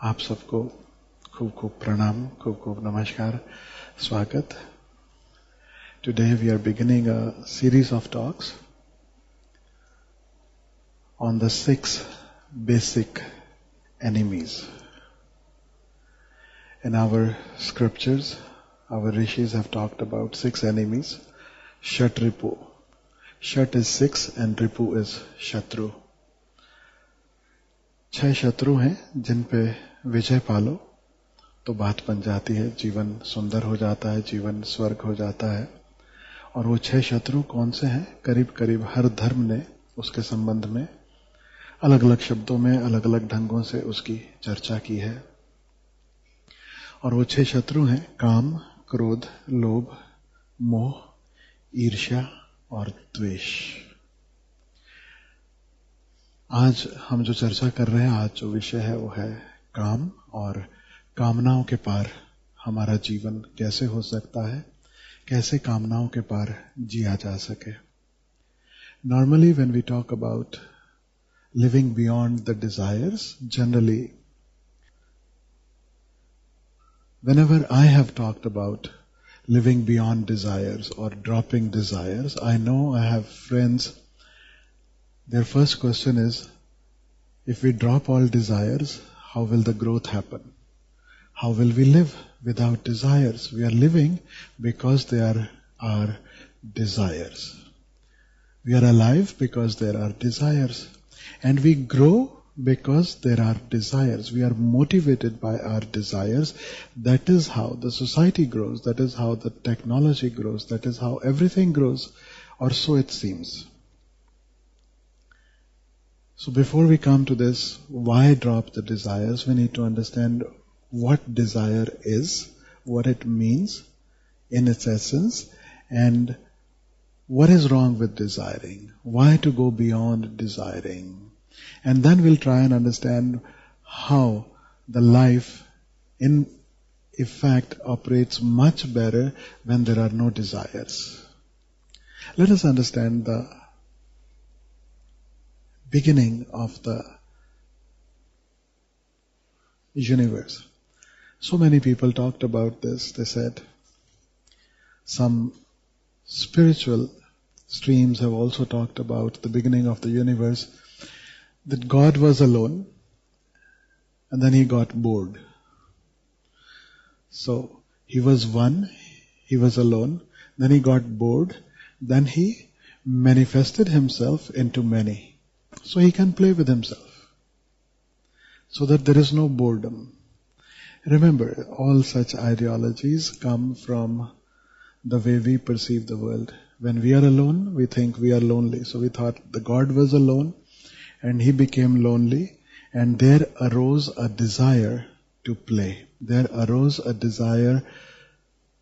आप सबको खूब खूब प्रणाम, खूब खूब नमस्कार, स्वागत. Today we are beginning a series of talks on the 6 basic enemies. In our scriptures, our rishis have talked about 6 enemies. Shat Ripu. Shat is 6 and Ripu is Shatru. 6 शत्रु हैं जिन पे विजय पालो तो बात बन जाती है, जीवन सुंदर हो जाता है, जीवन स्वर्ग हो जाता है. और वो 6 शत्रु कौन से हैं? करीब करीब हर धर्म ने उसके संबंध में अलग अलग शब्दों में अलग अलग ढंगों से उसकी चर्चा की है. और वो 6 शत्रु हैं काम, क्रोध, लोभ, मोह, ईर्ष्या और द्वेष. आज हम जो चर्चा कर रहे हैं, आज जो विषय है वो है काम और कामनाओं के पार हमारा जीवन कैसे हो सकता है, कैसे कामनाओं के पार जिया जा सके. Normally when we talk about living beyond the desires, generally whenever I have talked about living beyond desires or dropping desires, I know I have friends. Their first question is, if we drop all desires, how will the growth happen? How will we live without desires? We are living because there are desires. We are alive because there are desires. And we grow because there are desires. We are motivated by our desires. That is how the society grows. That is how the technology grows. That is how everything grows. Or so it seems. So before we come to this, why drop the desires, we need to understand what desire is, what it means in its essence, and what is wrong with desiring, why to go beyond desiring. And then we'll try and understand how the life in effect operates much better when there are no desires. Let us understand the beginning of the universe. So many people talked about this. They said some spiritual streams have also talked about the beginning of the universe, that God was alone and then he got bored. So he was one, he was alone, then he got bored, then he manifested himself into many. So he can play with himself, so that there is no boredom. Remember, all such ideologies come from the way we perceive the world. When we are alone, we think we are lonely. So we thought the God was alone and he became lonely, and there arose a desire to play. There arose a desire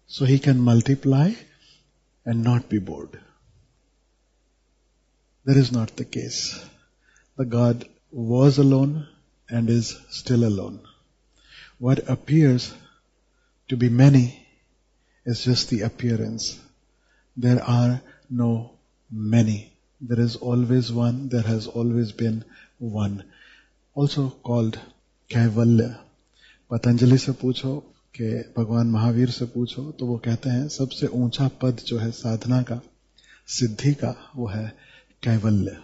so he can multiply and not be bored. That is not the case. The God was alone and is still alone. What appears to be many is just the appearance. There are no many. There is always one. There has always been one. Also called Kaivalya. Patanjali से पूछो कि भगवान महावीर से पूछो तो वो कहते हैं सबसे ऊंचा पद जो है साधना का, सिद्धि का, वो है कैवल्य.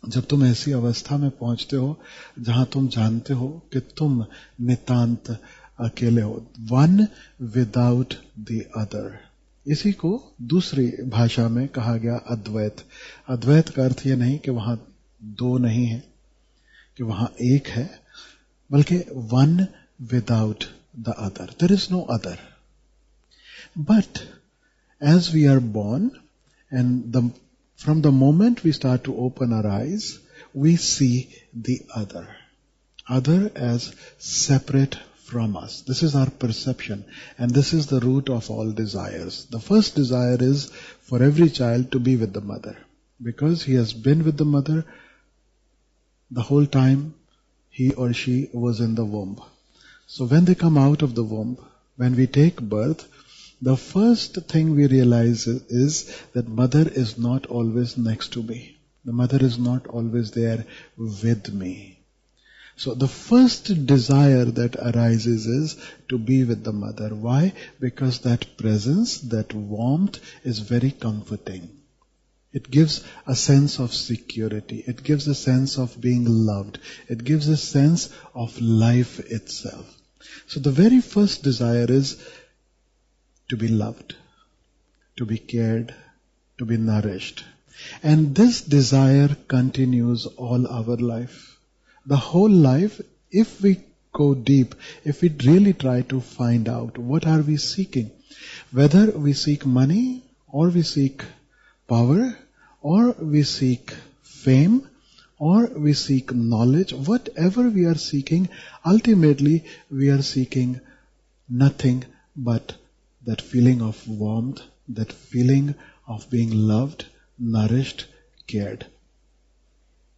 जब तुम ऐसी अवस्था में पहुंचते हो जहां तुम जानते हो कि तुम नितांत अकेले हो, वन विदाउट द अदर. इसी को दूसरी भाषा में कहा गया अद्वैत. अद्वैत का अर्थ ये नहीं कि वहां दो नहीं है, कि वहां एक है, बल्कि one without the other. There is no other. But as we are born and from the moment we start to open our eyes, we see the other. Other as separate from us. This is our perception, and this is the root of all desires. The first desire is for every child to be with the mother, because he has been with the mother the whole time he or she was in the womb. So when they come out of the womb, when we take birth, the first thing we realize is that mother is not always next to me. The mother is not always there with me. So the first desire that arises is to be with the mother. Why? Because that presence, that warmth is very comforting. It gives a sense of security. It gives a sense of being loved. It gives a sense of life itself. So the very first desire is to be loved, to be cared, to be nourished. And this desire continues all our life. The whole life, if we go deep, if we really try to find out what are we seeking, whether we seek money or we seek power or we seek fame or we seek knowledge, whatever we are seeking, ultimately we are seeking nothing but that feeling of warmth, that feeling of being loved, nourished, cared.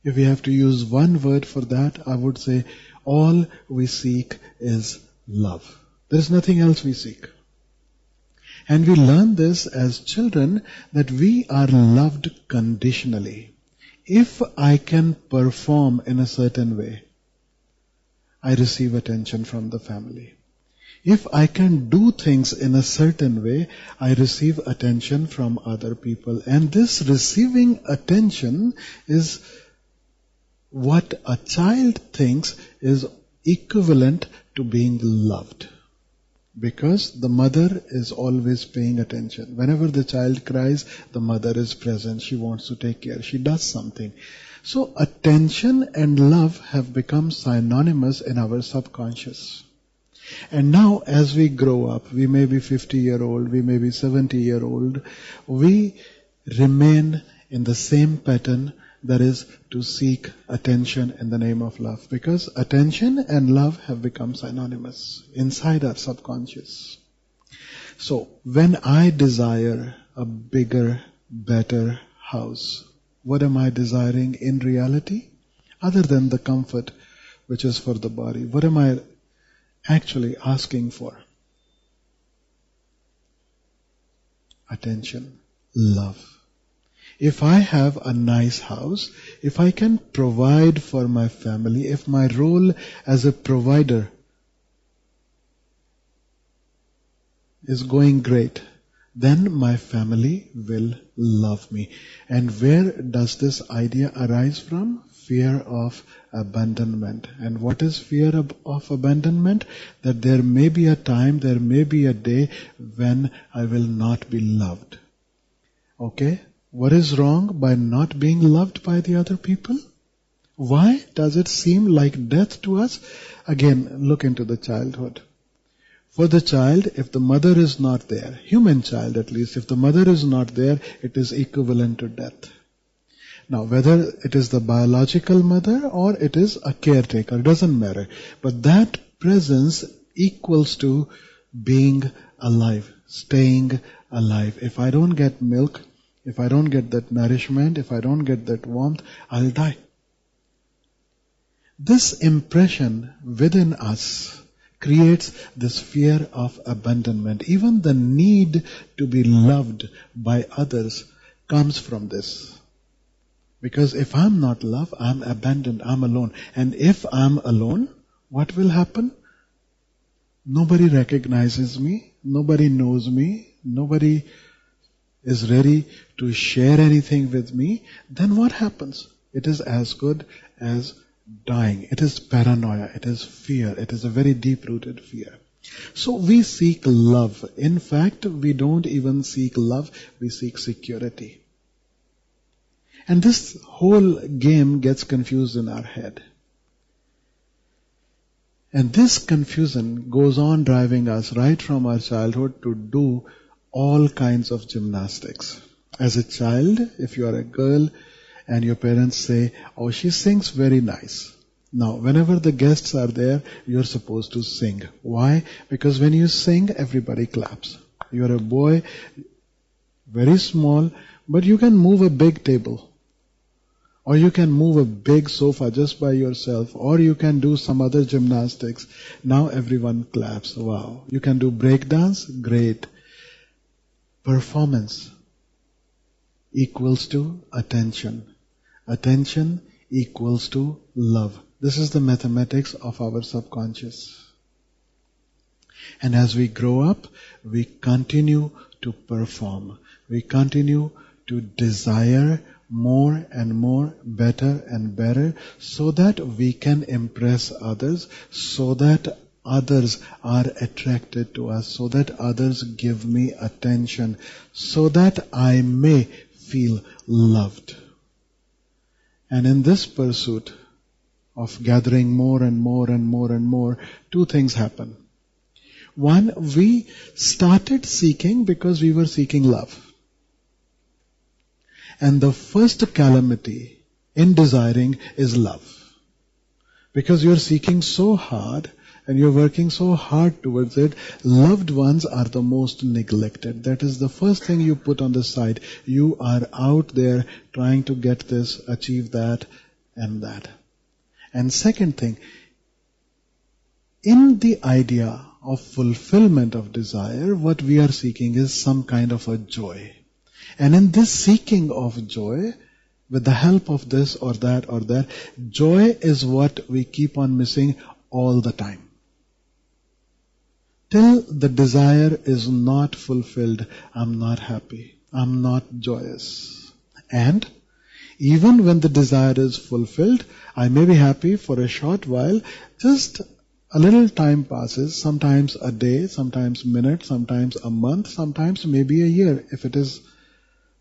If we have to use one word for that, I would say all we seek is love. There is nothing else we seek. And we learn this as children that we are loved conditionally. If I can perform in a certain way, I receive attention from the family. If I can do things in a certain way, I receive attention from other people. And this receiving attention is what a child thinks is equivalent to being loved. Because the mother is always paying attention. Whenever the child cries, the mother is present. She wants to take care. She does something. So attention and love have become synonymous in our subconscious. And now as we grow up, we may be 50-year-old, we may be 70-year-old, we remain in the same pattern, that is to seek attention in the name of love. Because attention and love have become synonymous inside our subconscious. So when I desire a bigger, better house, what am I desiring in reality? Other than the comfort which is for the body, what am I actually asking for? Attention, love. If I have a nice house, if I can provide for my family, if my role as a provider is going great, then my family will love me. And where does this idea arise from? Fear of abandonment. And what is fear of abandonment? That there may be a time, there may be a day when I will not be loved. Okay? What is wrong by not being loved by the other people? Why does it seem like death to us? Again, look into the childhood. For the child, if the mother is not there, human child at least, if the mother is not there, it is equivalent to death. Now, whether it is the biological mother or it is a caretaker, doesn't matter. But that presence equals to being alive, staying alive. If I don't get milk, if I don't get that nourishment, if I don't get that warmth, I'll die. This impression within us creates this fear of abandonment. Even the need to be loved by others comes from this. Because if I'm not loved, I'm abandoned, I'm alone. And if I'm alone, what will happen? Nobody recognizes me, nobody knows me, nobody is ready to share anything with me. Then what happens? It is as good as dying. It is paranoia, it is fear, it is a very deep-rooted fear. So we seek love. In fact, we don't even seek love, we seek security. And this whole game gets confused in our head. And this confusion goes on driving us right from our childhood to do all kinds of gymnastics. As a child, if you are a girl and your parents say, "Oh, she sings very nice." Now, whenever the guests are there, you're supposed to sing. Why? Because when you sing, everybody claps. You're a boy, very small, but you can move a big table. Or you can move a big sofa just by yourself. Or you can do some other gymnastics. Now everyone claps. Wow. You can do break dance? Great. Performance equals to attention. Attention equals to love. This is the mathematics of our subconscious. And as we grow up, we continue to perform. We continue to desire more and more, better and better, so that we can impress others, so that others are attracted to us, so that others give me attention, so that I may feel loved. And in this pursuit of gathering more and more and more and more, two things happen. One, we started seeking because we were seeking love. And the first calamity in desiring is love. Because you're seeking so hard and you're working so hard towards it, loved ones are the most neglected. That is the first thing you put on the side. You are out there trying to get this, achieve that and that. And second thing, in the idea of fulfillment of desire, what we are seeking is some kind of a joy. And in this seeking of joy, with the help of this or that, joy is what we keep on missing all the time. Till the desire is not fulfilled, I'm not happy, I'm not joyous. And even when the desire is fulfilled, I may be happy for a short while, just a little time passes, sometimes a day, sometimes a minute, sometimes a month, sometimes maybe a year, if it is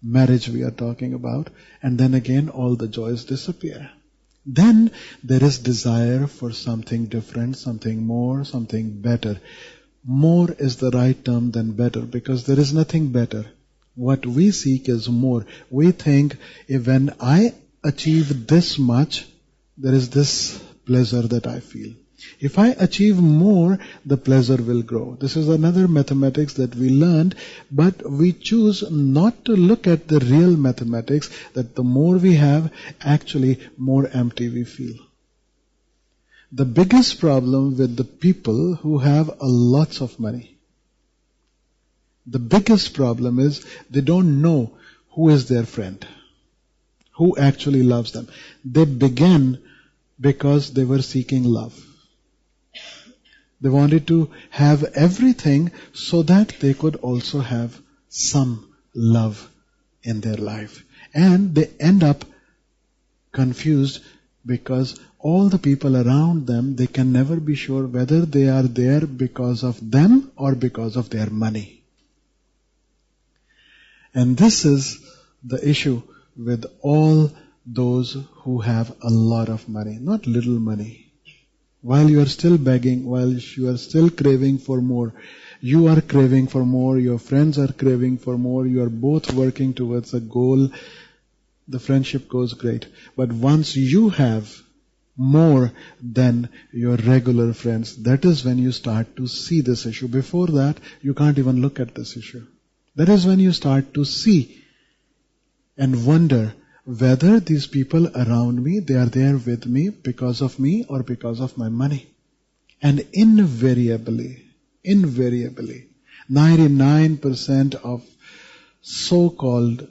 marriage we are talking about, and then again all the joys disappear. Then there is desire for something different, something more, something better. More is the right term than better, because there is nothing better. What we seek is more. We think, if when I achieve this much, there is this pleasure that I feel. If I achieve more, the pleasure will grow. This is another mathematics that we learned, but we choose not to look at the real mathematics, that the more we have, actually more empty we feel. The biggest problem with the people who have a lots of money, the biggest problem is they don't know who is their friend, who actually loves them. They began because they were seeking love. They wanted to have everything so that they could also have some love in their life. And they end up confused because all the people around them, they can never be sure whether they are there because of them or because of their money. And this is the issue with all those who have a lot of money, not little money. While you are still begging, while you are still craving for more, you are craving for more, your friends are craving for more, you are both working towards a goal, the friendship goes great. But once you have more than your regular friends, that is when you start to see this issue. Before that, you can't even look at this issue. That is when you start to see and wonder whether these people around me, they are there with me because of me or because of my money. And invariably, 99% of so-called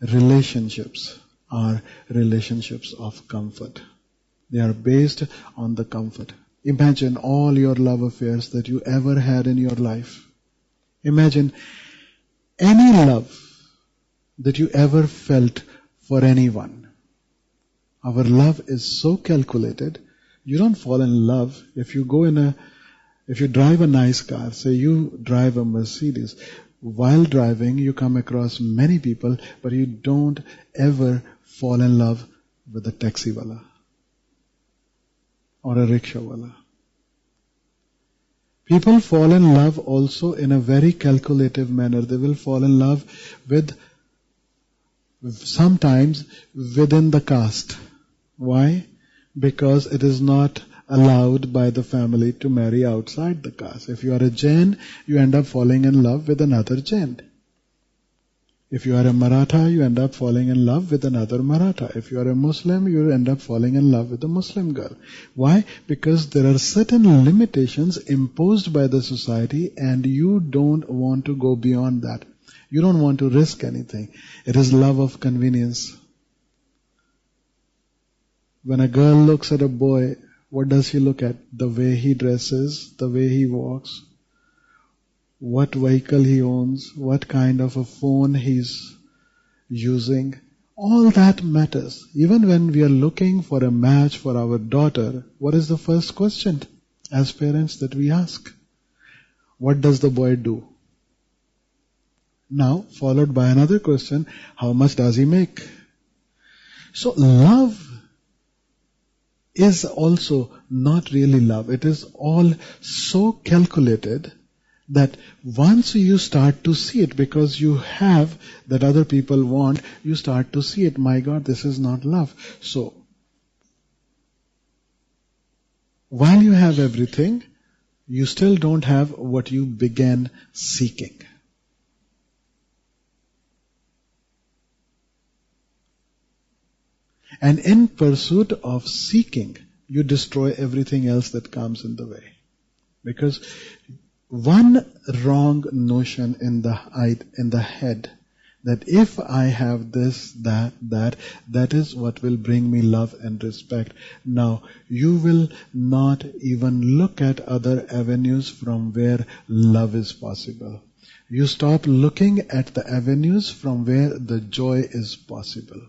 relationships are relationships of comfort. They are based on the comfort. Imagine all your love affairs that you ever had in your life. Imagine any love that you ever felt for anyone. Our love is so calculated. You don't fall in love if you drive a nice car, say you drive a Mercedes. While driving, you come across many people, but you don't ever fall in love with a taxi wala or a rickshaw wala. People fall in love also in a very calculative manner. They will fall in love with sometimes within the caste. Why? Because it is not allowed by the family to marry outside the caste. If you are a Jain, you end up falling in love with another Jain. If you are a Maratha, you end up falling in love with another Maratha. If you are a Muslim, you end up falling in love with a Muslim girl. Why? Because there are certain limitations imposed by the society and you don't want to go beyond that. You don't want to risk anything. It is love of convenience. When a girl looks at a boy, what does she look at? The way he dresses, the way he walks, what vehicle he owns, what kind of a phone he's using. All that matters. Even when we are looking for a match for our daughter, what is the first question as parents that we ask? What does the boy do? Now, followed by another question, how much does he make? So love is also not really love. It is all so calculated that once you start to see it, because you have that other people want, you start to see it. My God, this is not love. So, while you have everything, you still don't have what you began seeking. And in pursuit of seeking, you destroy everything else that comes in the way. Because one wrong notion in the head, that if I have this, that is what will bring me love and respect. Now, you will not even look at other avenues from where love is possible. You stop looking at the avenues from where the joy is possible.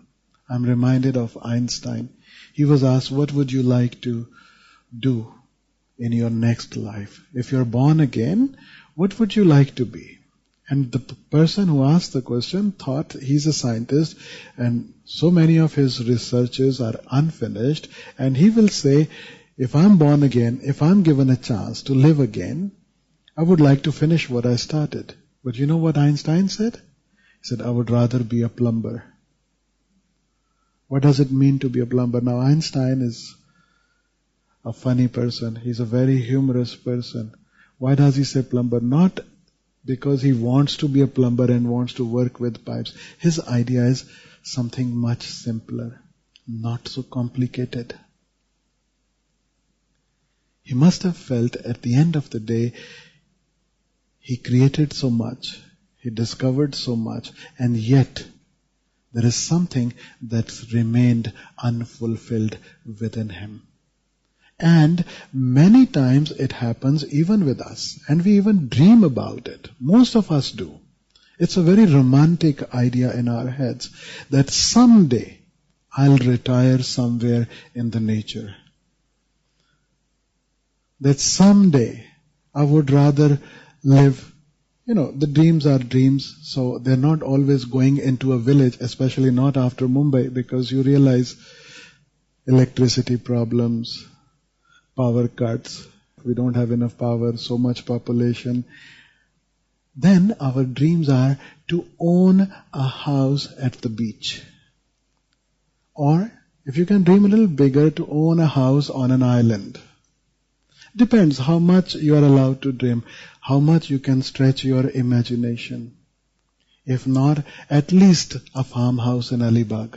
I'm reminded of Einstein. He was asked, what would you like to do in your next life? If you're born again, what would you like to be? And the person who asked the question thought he's a scientist and so many of his researches are unfinished, and he will say, if I'm born again, if I'm given a chance to live again, I would like to finish what I started. But you know what Einstein said? He said, I would rather be a plumber. What does it mean to be a plumber? Now, Einstein is a funny person. He's a very humorous person. Why does he say plumber? Not because he wants to be a plumber and wants to work with pipes. His idea is something much simpler, not so complicated. He must have felt at the end of the day, he created so much, he discovered so much, and yet there is something that's remained unfulfilled within him. And many times it happens even with us. And we even dream about it. Most of us do. It's a very romantic idea in our heads that someday I'll retire somewhere in the nature. That someday I would rather live. The dreams are dreams, so they're not always going into a village, especially not after Mumbai, because you realize electricity problems, power cuts, we don't have enough power, so much population. Then our dreams are to own a house at the beach. Or, if you can dream a little bigger, to own a house on an island. Depends how much you are allowed to dream, how much you can stretch your imagination. If not, at least a farmhouse in Alibag.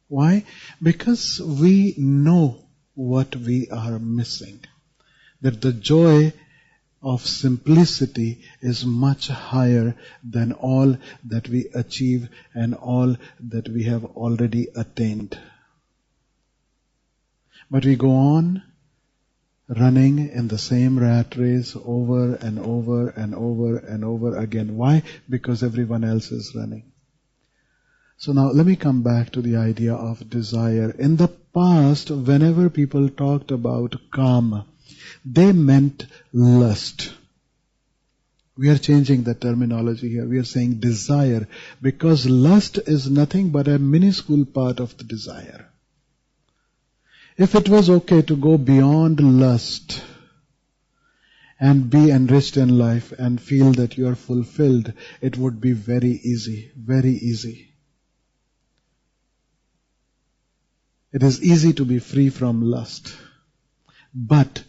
Why? Because we know what we are missing. That the joy of simplicity is much higher than all that we achieve and all that we have already attained. But we go on running in the same rat race over and over and over and over again. Why? Because everyone else is running. So now let me come back to the idea of desire. In the past, whenever people talked about kama, they meant lust. We are changing the terminology here. We are saying desire, because lust is nothing but a minuscule part of the desire. If it was okay to go beyond lust and be enriched in life and feel that you are fulfilled, it would be very easy, very easy. It is easy to be free from lust. But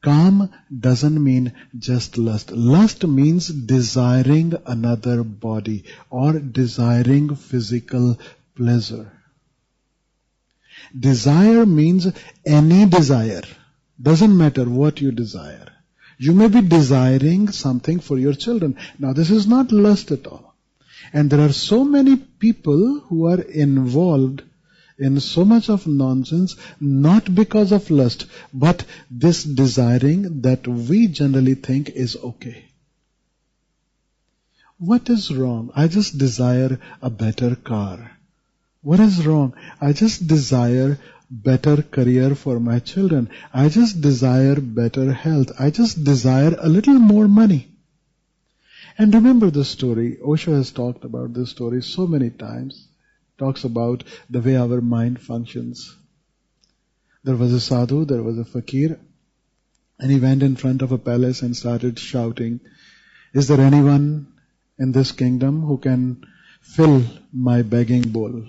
Kam doesn't mean just lust. Lust means desiring another body or desiring physical pleasure. Desire means any desire. Doesn't matter what you desire. You may be desiring something for your children. Now this is not lust at all. And there are so many people who are involved in so much of nonsense, not because of lust, but this desiring that we generally think is okay. What is wrong? I just desire a better car. What is wrong? I just desire better career for my children. I just desire better health. I just desire a little more money. And remember the story. Osho has talked about this story so many times. Talks about the way our mind functions. There was a sadhu, there was a fakir, and he went in front of a palace and started shouting, "Is there anyone in this kingdom who can fill my begging bowl?"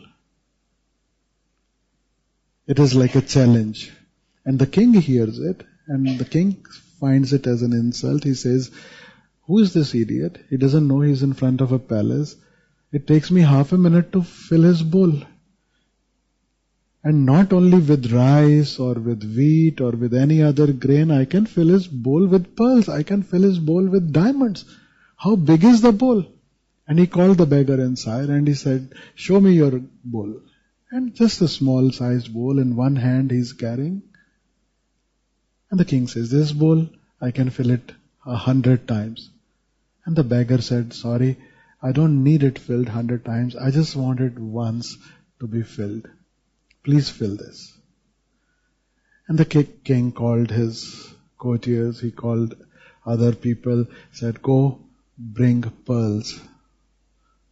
It is like a challenge. And the king hears it, and the king finds it as an insult. He says, "Who is this idiot? He doesn't know he's in front of a palace. It takes me half a minute to fill his bowl. And not only with rice or with wheat or with any other grain, I can fill his bowl with pearls. I can fill his bowl with diamonds. How big is the bowl?" And he called the beggar inside and he said, "Show me your bowl." And just a small sized bowl in one hand he's carrying. And the king says, "This bowl, I can fill it 100 times. And the beggar said, "Sorry, I don't need it filled 100 times. I just want it once to be filled. Please fill this." And the king called his courtiers, he called other people, said, "Go bring pearls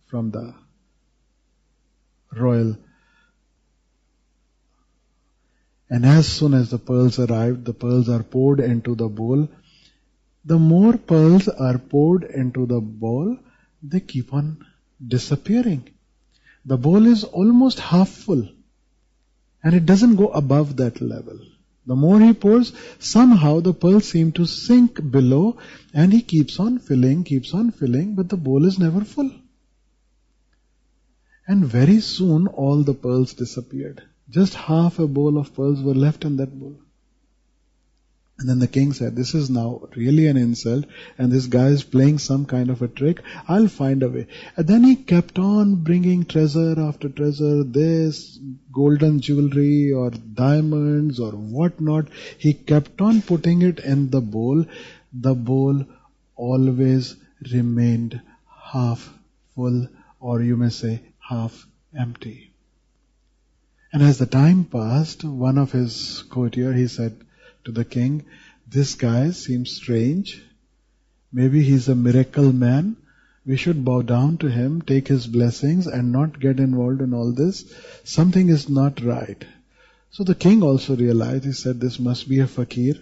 from the royal." And as soon as the pearls arrived, the pearls are poured into the bowl. The more pearls are poured into the bowl, they keep on disappearing. The bowl is almost half full, and it doesn't go above that level. The more he pours, somehow the pearls seem to sink below, and he keeps on filling, but the bowl is never full. And very soon all the pearls disappeared. Just half a bowl of pearls were left in that bowl. And then the king said, "This is now really an insult, and this guy is playing some kind of a trick. I'll find a way." And then he kept on bringing treasure after treasure, this golden jewelry or diamonds or whatnot. He kept on putting it in the bowl. The bowl always remained half full, or you may say half empty. And as the time passed, one of his courtiers, he said to the king, "This guy seems strange. Maybe he's a miracle man. We should bow down to him, take his blessings, and not get involved in all this. Something is not right." So the king also realized, he said, "This must be a fakir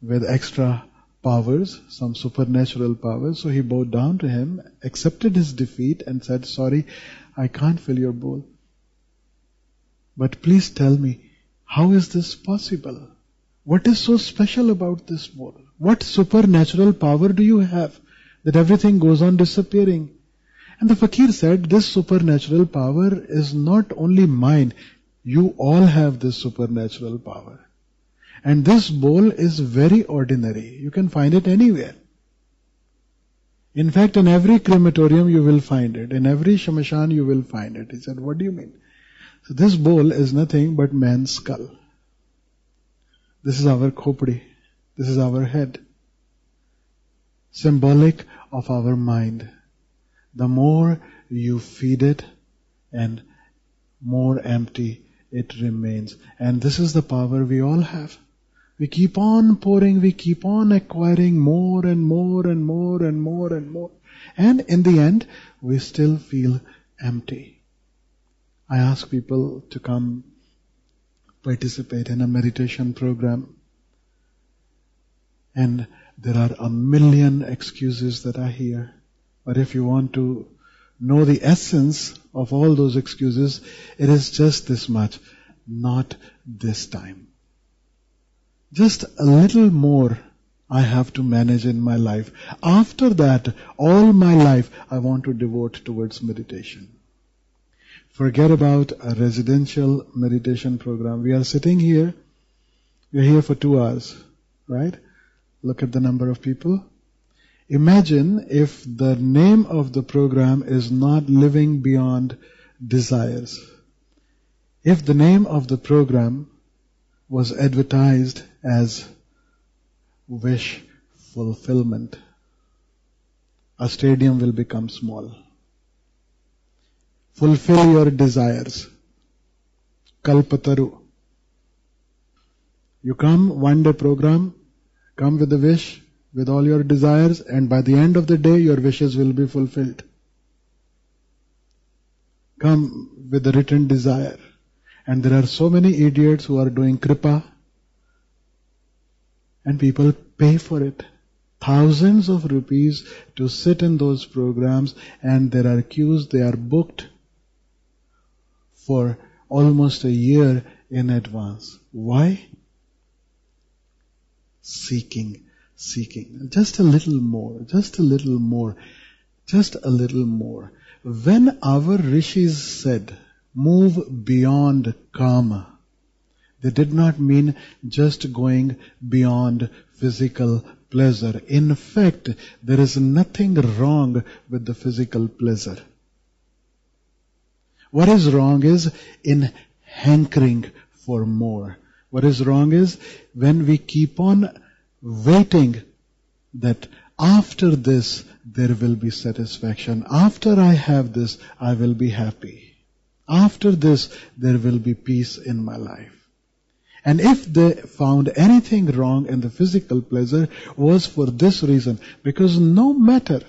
with extra powers, some supernatural powers." So he bowed down to him, accepted his defeat, and said, "Sorry, I can't fill your bowl. But please tell me, how is this possible? What is so special about this bowl? What supernatural power do you have that everything goes on disappearing?" And the fakir said, "This supernatural power is not only mine. You all have this supernatural power. And this bowl is very ordinary. You can find it anywhere. In fact, in every crematorium you will find it. In every shamashan you will find it." He said, "What do you mean?" So this bowl is nothing but man's skull. This is our khopdi. This is our head. Symbolic of our mind. The more you feed it, and more empty it remains. And this is the power we all have. We keep on pouring, we keep on acquiring more and more and more and more and more. And in the end, we still feel empty. I ask people to come participate in a meditation program. And there are a million excuses that I hear. But if you want to know the essence of all those excuses, it is just this much. Not this time. Just a little more I have to manage in my life. After that, all my life I want to devote towards meditation. Forget about a residential meditation program. We are sitting here. We are here for 2 hours, right? Look at the number of people. Imagine if the name of the program is not living beyond desires. If the name of the program was advertised as wish fulfillment, a stadium will become small. Fulfill your desires. Kalpataru. You come, one day program, come with a wish, with all your desires, and by the end of the day, your wishes will be fulfilled. Come with a written desire. And there are so many idiots who are doing kripa, and people pay for it. Thousands of rupees to sit in those programs, and there are queues, they are booked for almost a year in advance. Why? Seeking. Just a little more, just a little more, just a little more. When our rishis said, move beyond kama, they did not mean just going beyond physical pleasure. In fact, there is nothing wrong with the physical pleasure. What is wrong is in hankering for more. What is wrong is when we keep on waiting that after this there will be satisfaction. After I have this, I will be happy. After this, there will be peace in my life. And if they found anything wrong in the physical pleasure, was for this reason. Because no matter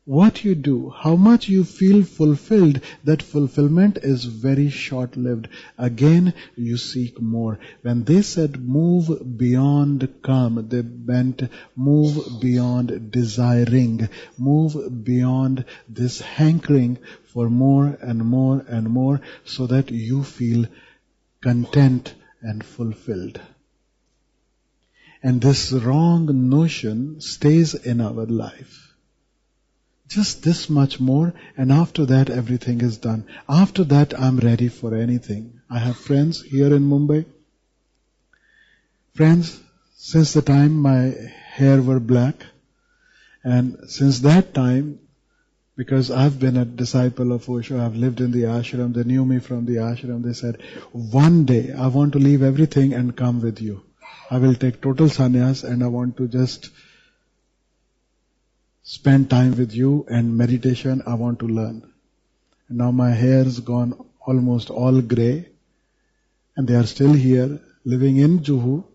what you do, how much you feel fulfilled, that fulfillment is very short-lived. Again, you seek more. When they said move beyond kama, they meant move beyond desiring, move beyond this hankering for more and more and more, so that you feel content and fulfilled. And this wrong notion stays in our life. Just this much more, and after that everything is done. After that I'm ready for anything. I have friends here in Mumbai. Friends, since the time my hair were black, and since that time, because I've been a disciple of Osho, I've lived in the ashram, they knew me from the ashram, they said, one day I want to leave everything and come with you. I will take total sannyas and I want to just spend time with you, and meditation I want to learn. And now my hair's gone almost all grey, and they are still here, living in Juhu,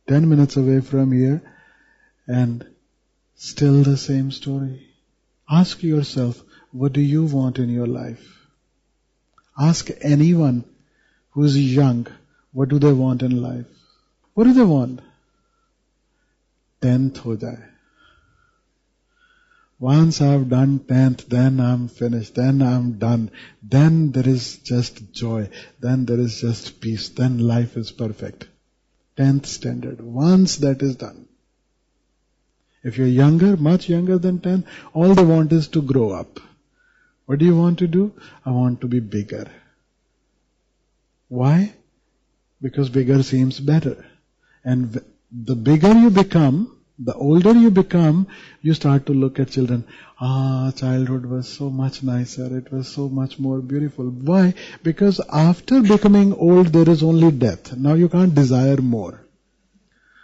10 minutes away from here, and still the same story. Ask yourself, what do you want in your life? Ask anyone who is young, what do they want in life? What do they want? 10th ho jaye. Once I've done 10th, then I'm finished, then I'm done. Then there is just joy, then there is just peace, then life is perfect. 10th standard. Once that is done. If you're younger, much younger than 10, all they want is to grow up. What do you want to do? I want to be bigger. Why? Because bigger seems better. And the bigger you become, the older you become, you start to look at children. Childhood was so much nicer. It was so much more beautiful. Why? Because after becoming old, there is only death. Now you can't desire more.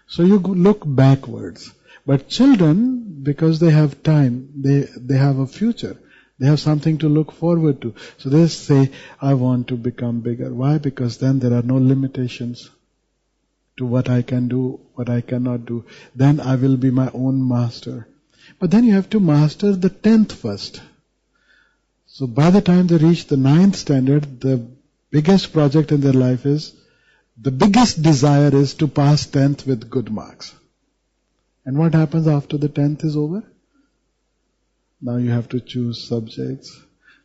So you look backwards. But children, because they have time, they have a future. They have something to look forward to. So they say, I want to become bigger. Why? Because then there are no limitations to what I can do, what I cannot do. Then I will be my own master. But then you have to master the 10th first. So by the time they reach the 9th standard, the biggest project in their life is, the biggest desire is to pass 10th with good marks. And what happens after the 10th is over? Now you have to choose subjects.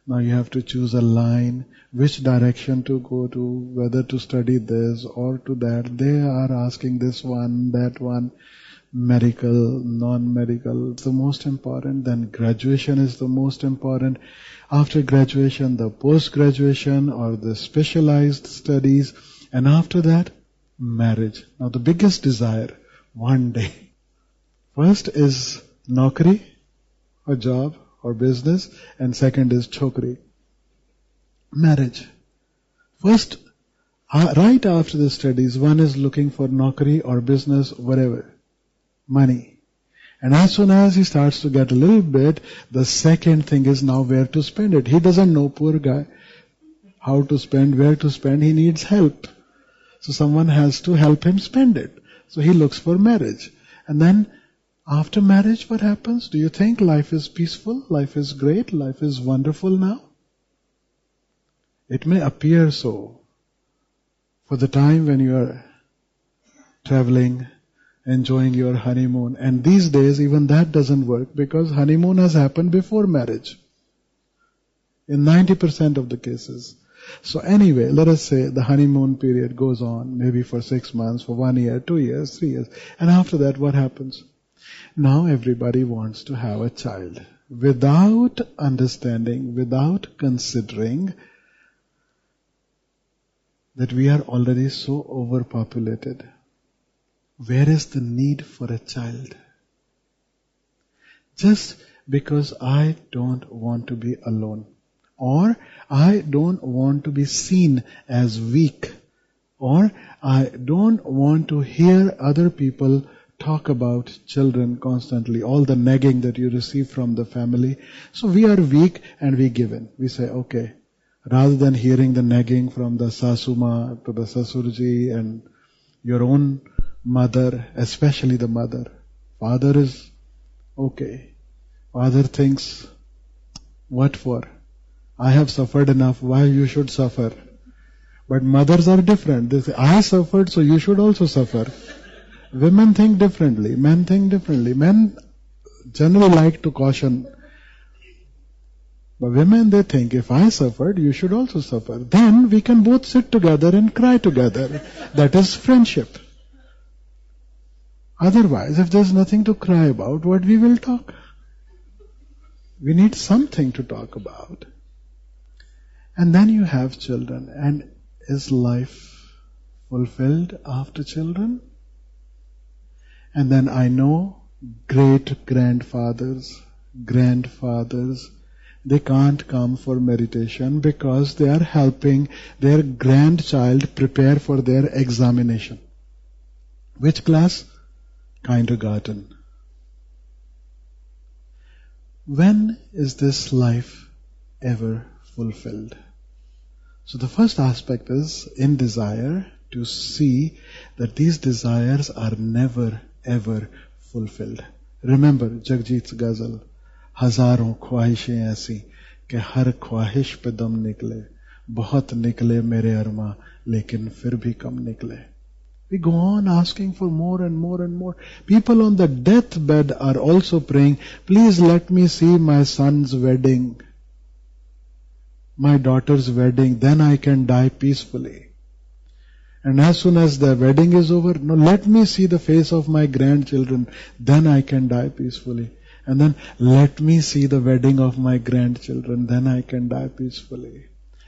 Now you have to choose a line, which direction to go to, whether to study this or to that. They are asking this one, that one, medical, non-medical. It's the most important. Then graduation is the most important. After graduation, the post-graduation or the specialized studies. And after that, marriage. Now the biggest desire, one day, First is naukri, or job, or business, and second is chokri, marriage. First, right after the studies, one is looking for naukri or business, whatever, money. And as soon as he starts to get a little bit, the second thing is now where to spend it. He doesn't know, poor guy, how to spend, where to spend. He needs help. So someone has to help him spend it. So he looks for marriage. And then after marriage, what happens? Do you think life is peaceful? Life is great? Life is wonderful now? It may appear so for the time when you are traveling, enjoying your honeymoon. And these days, even that doesn't work because honeymoon has happened before marriage. In 90% of the cases. So anyway, let us say the honeymoon period goes on, maybe for 6 months, for 1 year, 2 years, 3 years. And after that, what happens? Now everybody wants to have a child. Without understanding, without considering that we are already so overpopulated. Where is the need for a child? Just because I don't want to be alone, or I don't want to be seen as weak, or I don't want to hear other people talk about children constantly, all the nagging that you receive from the family. So we are weak and we give in. We say, okay, rather than hearing the nagging from the Sasuma to the Sasurji and your own mother, especially the mother. Father is okay. Father thinks, what for? I have suffered enough, why you should suffer? But mothers are different. They say, I suffered, so you should also suffer. Women think differently, men think differently. Men generally like to caution. But women, they think, if I suffered, you should also suffer. Then we can both sit together and cry together. That is friendship. Otherwise, if there's nothing to cry about, what we will talk? We need something to talk about. And then you have children. And is life fulfilled after children? And then I know great-grandfathers, grandfathers, they can't come for meditation because they are helping their grandchild prepare for their examination. Which class? Kindergarten. When is this life ever fulfilled? So the first aspect is in desire to see that these desires are never ever fulfilled. Remember Jagjit's ghazal, हजारों ख्वाहिशें ऐसी कि हर ख्वाहिश पे दम निकले, बहुत निकले मेरे अरमा लेकिन फिर भी कम निकले. We go on asking for more and more and more. People on the deathbed are also praying, please let me see my son's wedding, my daughter's wedding, then I can die peacefully. And as soon as the wedding is over, no, let me see the face of my grandchildren, then I can die peacefully. And then let me see the wedding of my grandchildren, then I can die peacefully.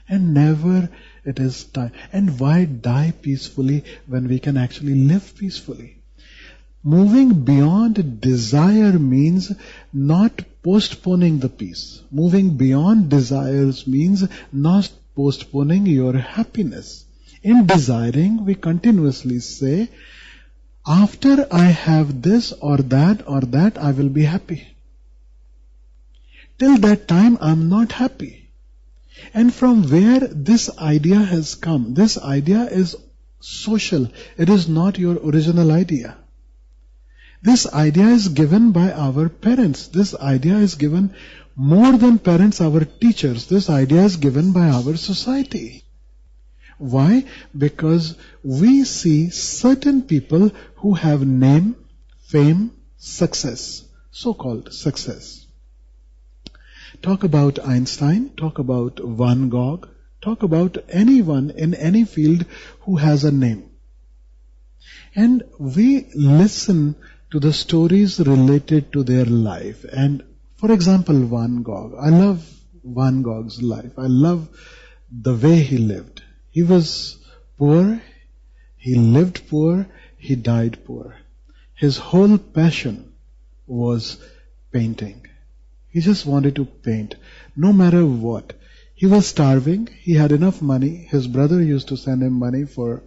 And never it is time. And why die peacefully when we can actually live peacefully? Moving beyond desire means not postponing the peace. Moving beyond desires means not postponing your happiness. In desiring, we continuously say, after I have this or that, I will be happy. Till that time, I am not happy. And from where this idea has come, this idea is social. It is not your original idea. This idea is given by our parents. This idea is given more than parents, our teachers. This idea is given by our society. Why? Because we see certain people who have name, fame, success, so-called success. Talk about Einstein, talk about Van Gogh, talk about anyone in any field who has a name. And we listen to the stories related to their life. And for example, Van Gogh. I love Van Gogh's life. I love the way he lived. He was poor, he lived poor, he died poor. His whole passion was painting. He just wanted to paint, no matter what. He was starving, he had enough money, his brother used to send him money for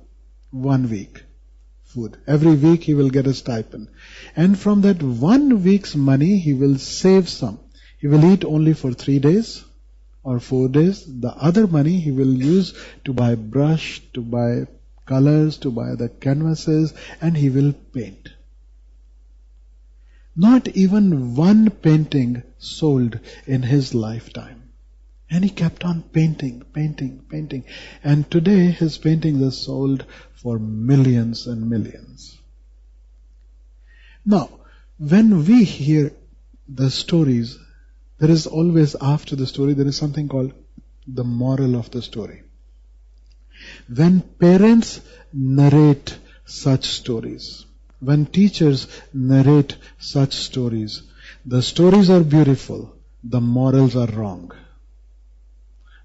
1 week food. Every week he will get a stipend. And from that 1 week's money, he will save some. He will eat only for 3 days or 4 days. The other money he will use to buy brush, to buy colors, to buy the canvases, and he will paint. Not even one painting sold in his lifetime. And he kept on painting. And today his paintings are sold for millions and millions. Now, when we hear the stories, there is always, after the story, there is something called the moral of the story. When parents narrate such stories, when teachers narrate such stories, the stories are beautiful, the morals are wrong.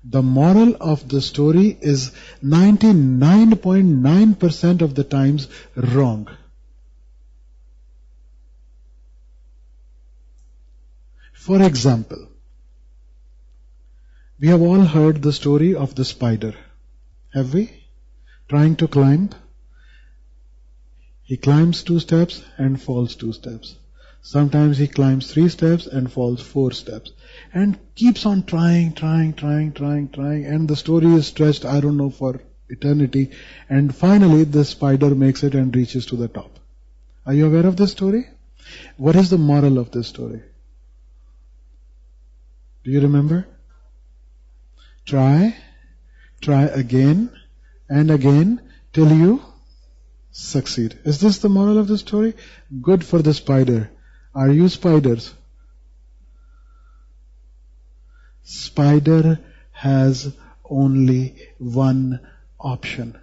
The moral of the story is 99.9% of the times wrong. For example, we have all heard the story of the spider. Have we? Trying to climb. He climbs 2 steps and falls 2 steps. Sometimes he climbs 3 steps and falls 4 steps. And keeps on trying. And the story is stretched, I don't know, for eternity. And finally the spider makes it and reaches to the top. Are you aware of this story? What is the moral of this story? Do you remember? Try again and again till you succeed. Is this the moral of the story? Good for the spider. Are you spiders? Spider has only one option.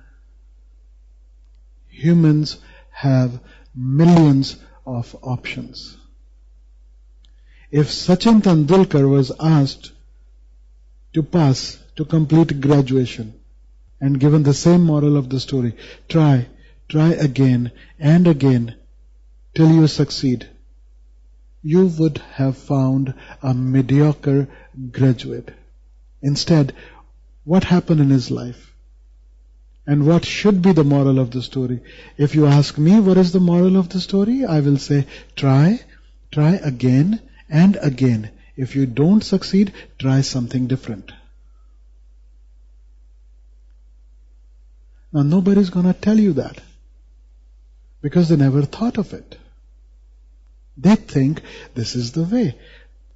Humans have millions of options. If Sachin Tendulkar was asked to pass, to complete graduation, and given the same moral of the story, try again and again till you succeed, you would have found a mediocre graduate. Instead, what happened in his life? And what should be the moral of the story? If you ask me what is the moral of the story, I will say, try again and again. If you don't succeed, try something different. Now, nobody's going to tell you that, because they never thought of it. They think this is the way.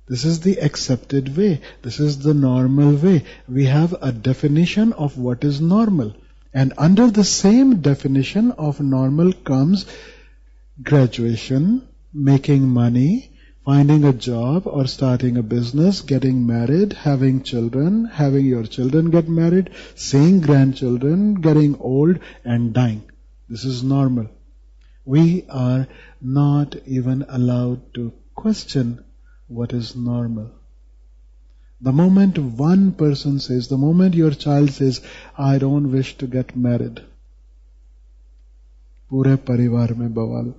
This is the accepted way. This is the normal way. We have a definition of what is normal. And under the same definition of normal comes graduation, making money, finding a job or starting a business, getting married, having children, having your children get married, seeing grandchildren, getting old and dying. This is normal. We are not even allowed to question what is normal. The moment one person says, the moment your child says, I don't wish to get married, pure parivar mein bawal.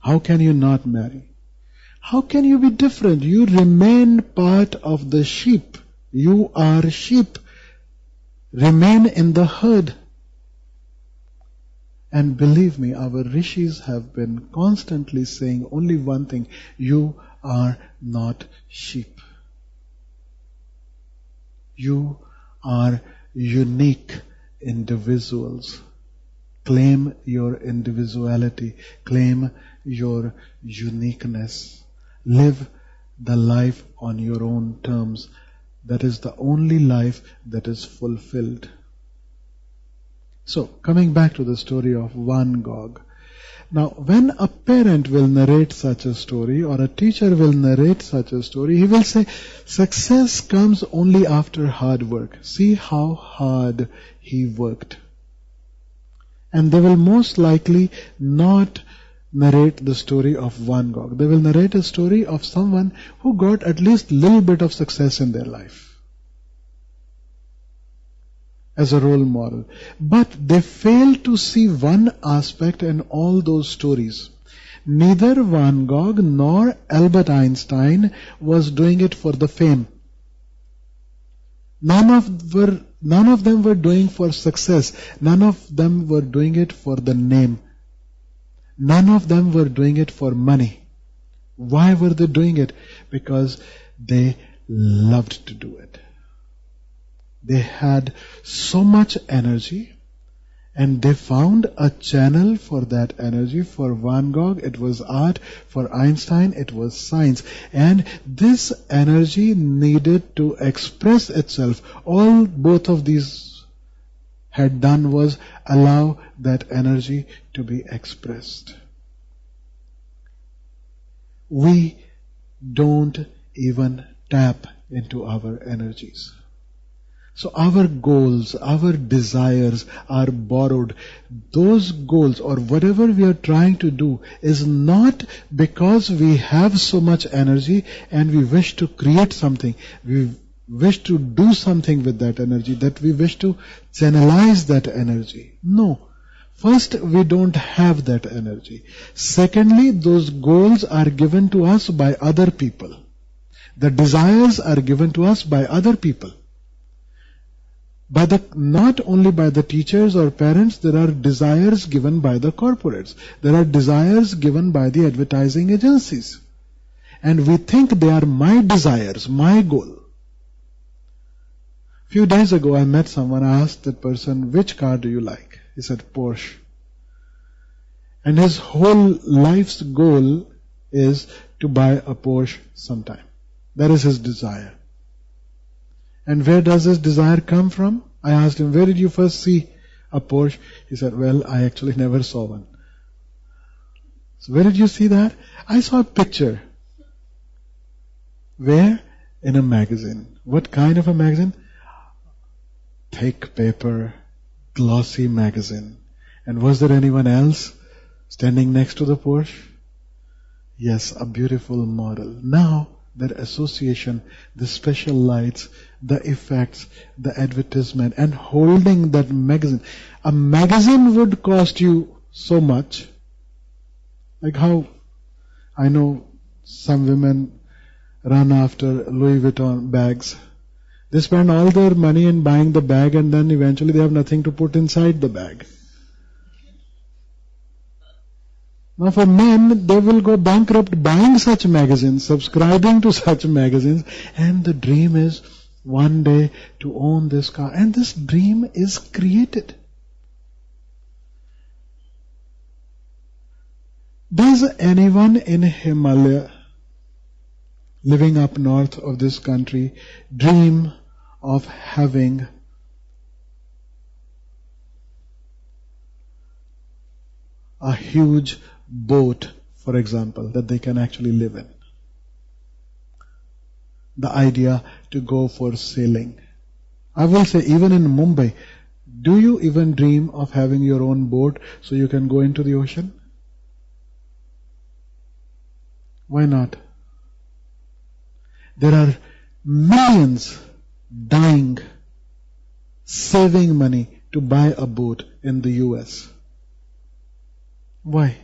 How can you not marry? How can you be different? You remain part of the sheep. You are sheep. Remain in the herd. And believe me, our rishis have been constantly saying only one thing: you are not sheep. You are unique individuals. Claim your individuality. Claim your uniqueness. Live the life on your own terms. That is the only life that is fulfilled. So, coming back to the story of Van Gogh. Now, when a parent will narrate such a story, or a teacher will narrate such a story, he will say, success comes only after hard work. See how hard he worked. And they will most likely not narrate the story of Van Gogh. They will narrate a story of someone who got at least a little bit of success in their life as a role model. But they fail to see one aspect in all those stories. Neither Van Gogh nor Albert Einstein was doing it for the fame. None of them were doing for success. None of them were doing it for the name. None of them were doing it for money. Why were they doing it? Because they loved to do it. They had so much energy, and they found a channel for that energy. For Van Gogh, it was art. For Einstein, it was science. And this energy needed to express itself. All both of these had done was allow that energy to be expressed. We don't even tap into our energies. So our goals, our desires are borrowed. Those goals or whatever we are trying to do is not because we have so much energy and we wish to create something. We wish to do something with that energy, that we wish to channelize that energy. No. First, we don't have that energy. Secondly, those goals are given to us by other people. The desires are given to us by other people. Not only by the teachers or parents, there are desires given by the corporates. There are desires given by the advertising agencies. And we think they are my desires, my goal. A few days ago I met someone. I asked that person, which car do you like? He said, Porsche. And his whole life's goal is to buy a Porsche sometime. That is his desire. And where does this desire come from? I asked him, where did you first see a Porsche? He said, well, I actually never saw one. So where did you see that? I saw a picture. Where? In a magazine. What kind of a magazine? Thick paper, glossy magazine. And was there anyone else standing next to the Porsche? Yes, a beautiful model. Now, that association, the special lights, the effects, the advertisement, and holding that magazine. A magazine would cost you so much. Like how I know some women run after Louis Vuitton bags. They spend all their money in buying the bag, and then eventually they have nothing to put inside the bag. Now for men, they will go bankrupt buying such magazines, subscribing to such magazines, and the dream is one day to own this car. And this dream is created. Does anyone in Himalaya, living up north of this country, dream of having a huge boat, for example, that they can actually live in? The idea to go for sailing. I will say, even in Mumbai, do you even dream of having your own boat so you can go into the ocean? Why not? There are millions dying, saving money to buy a boat in the US. Why?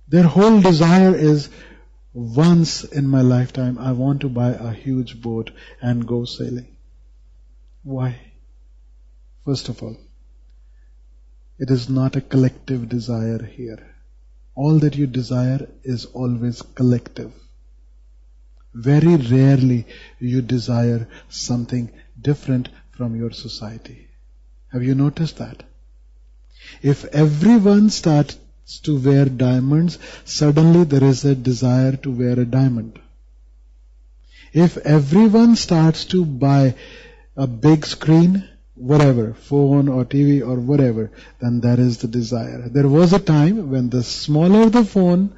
Their whole desire is, once in my lifetime, I want to buy a huge boat and go sailing. Why? First of all, it is not a collective desire here. All that you desire is always collective. Very rarely you desire something different from your society. Have you noticed that? If everyone starts to wear diamonds, suddenly there is a desire to wear a diamond. If everyone starts to buy a big screen, whatever, phone or TV or whatever, then that is the desire. There was a time when the smaller the phone,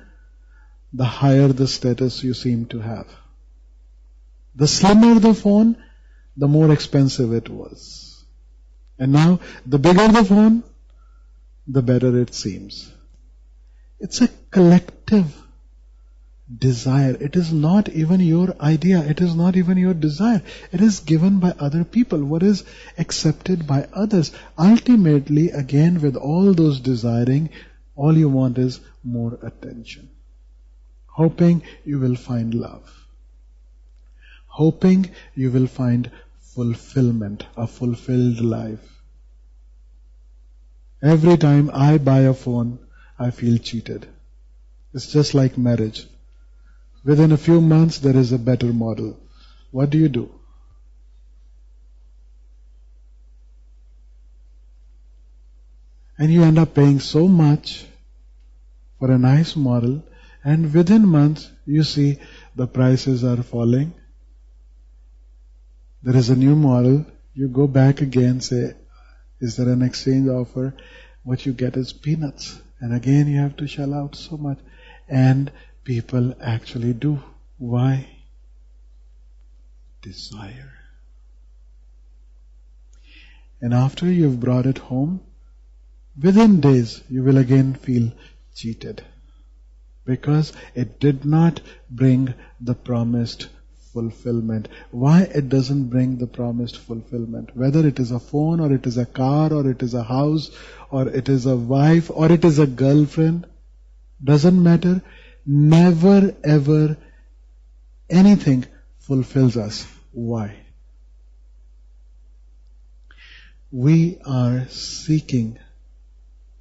the higher the status you seem to have. The slimmer the phone, the more expensive it was. And now, the bigger the phone, the better it seems. It's a collective desire. It is not even your idea. It is not even your desire. It is given by other people. What is accepted by others. Ultimately, again, with all those desiring, all you want is more attention. Hoping you will find love. Hoping you will find fulfillment, a fulfilled life. Every time I buy a phone, I feel cheated. It's just like marriage. Within a few months, there is a better model. What do? And you end up paying so much for a nice model, and within months, you see the prices are falling. There is a new model. You go back again, say, is there an exchange offer? What you get is peanuts. And again, you have to shell out so much. And people actually do. Why? Desire. And after you've brought it home, within days, you will again feel cheated. Because it did not bring the promised fulfillment. Why it doesn't bring the promised fulfillment? Whether it is a phone, or it is a car, or it is a house, or it is a wife, or it is a girlfriend, doesn't matter. Never ever anything fulfills us. Why? We are seeking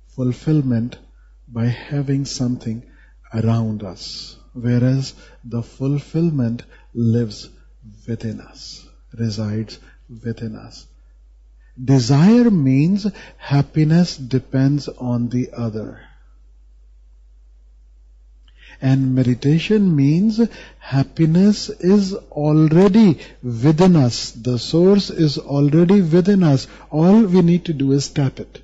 fulfillment by having something around us, whereas the fulfillment lives within us, resides within us. Desire means happiness depends on the other. And meditation means happiness is already within us. The source is already within us. All we need to do is tap it.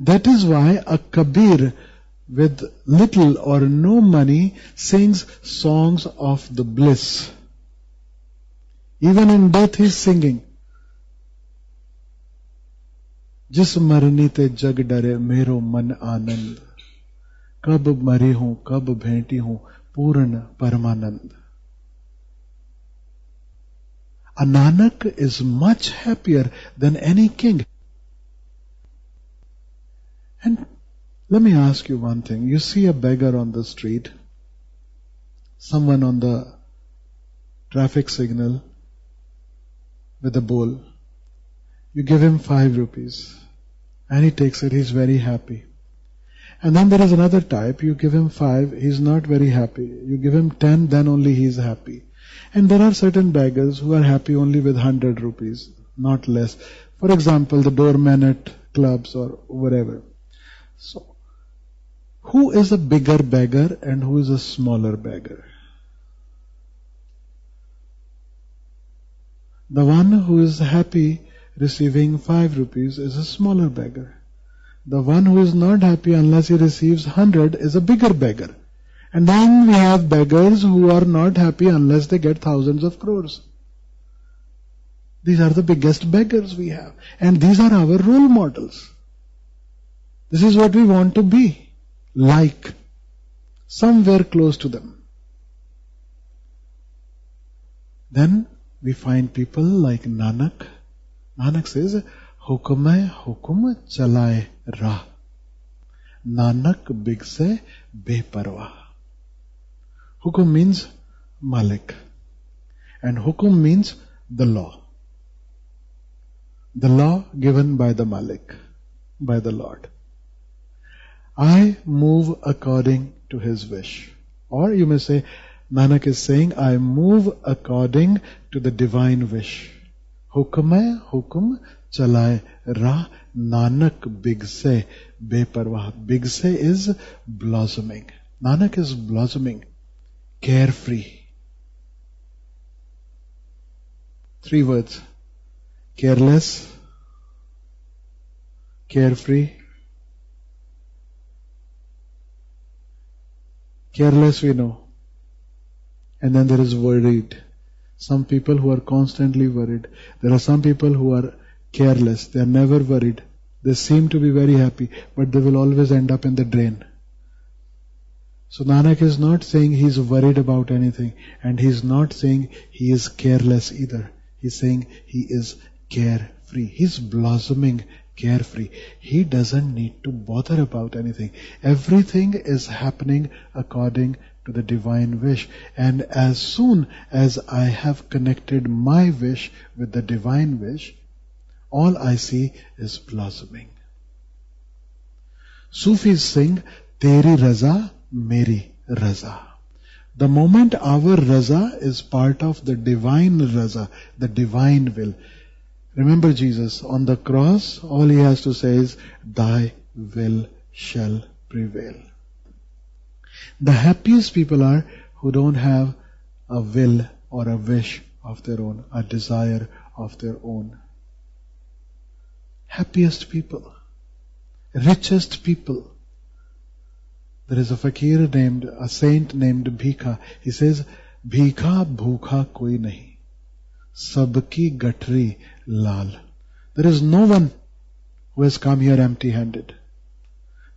That is why a Kabir with little or no money sings songs of the bliss. Even in death he is singing. Jis marni te jag dare mero man anand. Kab mari hu, kab bheti hu, purna paramanand. A Nanak is much happier than any king. And let me ask you one thing. You see a beggar on the street, someone on the traffic signal with a bowl. You give him 5 rupees and he takes it, he's very happy. And then there is another type, you give him 5, he's not very happy. You give him 10, then only he's happy. And there are certain beggars who are happy only with 100 rupees, not less. For example, the doorman at clubs or whatever. So, who is a bigger beggar and who is a smaller beggar? The one who is happy receiving 5 rupees is a smaller beggar. The one who is not happy unless he receives 100 is a bigger beggar. And then we have beggars who are not happy unless they get thousands of crores. These are the biggest beggars we have. And these are our role models. This is what we want to be. Like. Somewhere close to them. Then we find people like Nanak. Nanak says, Hukum hukum chalaye rah. Nanak big se beparwah. Hukum means Malik. And hukum means the law. The law given by the Malik, by the Lord. I move according to his wish. Or you may say, Nanak is saying, I move according to the divine wish. Hukum hukum chalaye rah. Nanak big se beparwah. Big se is blossoming. Nanak is blossoming, carefree. 3 words. Careless, carefree. Careless we know. And then there is worried. Some people who are constantly worried. There are some people who are careless. They are never worried. They seem to be very happy, but they will always end up in the drain. So Nanak is not saying he's worried about anything, and he's not saying he is careless either. He's saying he is carefree. He's blossoming carefree. He doesn't need to bother about anything. Everything is happening according to the divine wish. And as soon as I have connected my wish with the divine wish, all I see is blossoming. Sufis sing, Teri Raza, Meri Raza. The moment our Raza is part of the divine Raza, the divine will. Remember Jesus, on the cross, all he has to say is, Thy will shall prevail. The happiest people are who don't have a will or a wish of their own, a desire of their own. Happiest people, richest people. There is a fakir a saint named Bhikha. He says, Bhikha bhukha koi nahi, sabki gatri lal. There is no one who has come here empty-handed.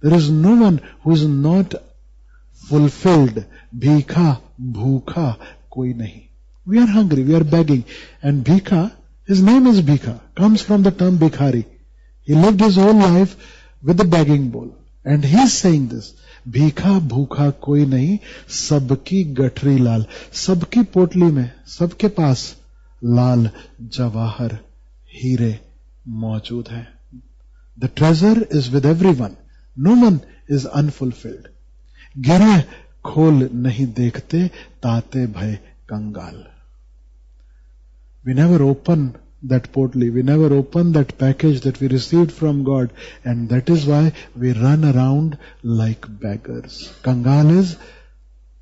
There is no one who is not fulfilled. Bhikha bhukha koi nahi. We are hungry, we are begging. And Bhikha, his name is Bhikha, comes from the term Bhikhari. He lived his whole life with the begging bowl. And he is saying this, Bhikha bhukha koi nahi, sabki gatri lal. Sabki potli mein, sabke paas lal jawahar हीरे मौजूद हैं. The treasure is with everyone. No one is unfulfilled. गिरे खोल नहीं देखते ताते भय कंगाल. We never open that portly. We never open that package that we received from God. And that is why we run around like beggars. Kangal is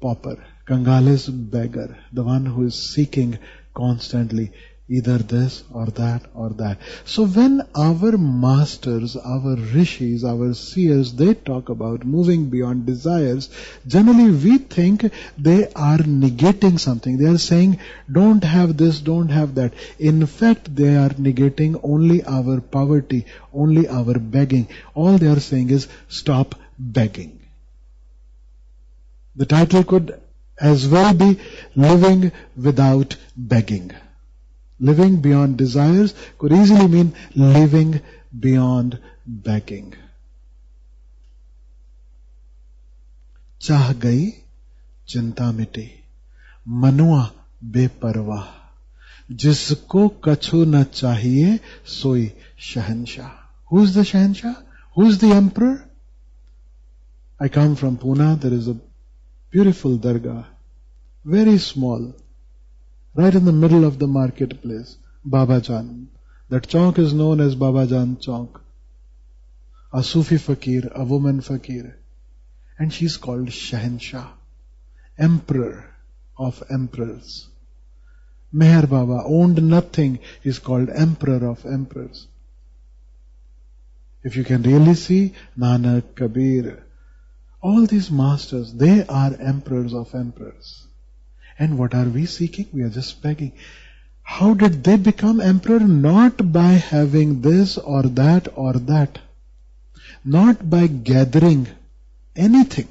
pauper. Kangal is beggar. The one who is seeking constantly either this or that or that. So when our masters, our rishis, our seers, they talk about moving beyond desires, generally we think they are negating something. They are saying, don't have this, don't have that. In fact, they are negating only our poverty, only our begging. All they are saying is, stop begging. The title could as well be Living Without Begging. Living beyond desires could easily mean living beyond begging. चाह गई चिंता मिटी मनुआ बेपरवाह जिसको कछु न चाहिए सोई शहंशाह. Who is the Shahanshah? Who is the emperor? I come from Pune. There is a beautiful dargah, very small, right in the middle of the marketplace, Baba Jan. That chowk is known as Baba Jan Chowk. A Sufi fakir, a woman fakir. And she's called Shahanshah, emperor of emperors. Meher Baba owned nothing. He's called emperor of emperors. If you can really see, Nanak, Kabir, all these masters, they are emperors of emperors. And what are we seeking? We are just begging. How did they become emperor? Not by having this or that or that. Not by gathering anything.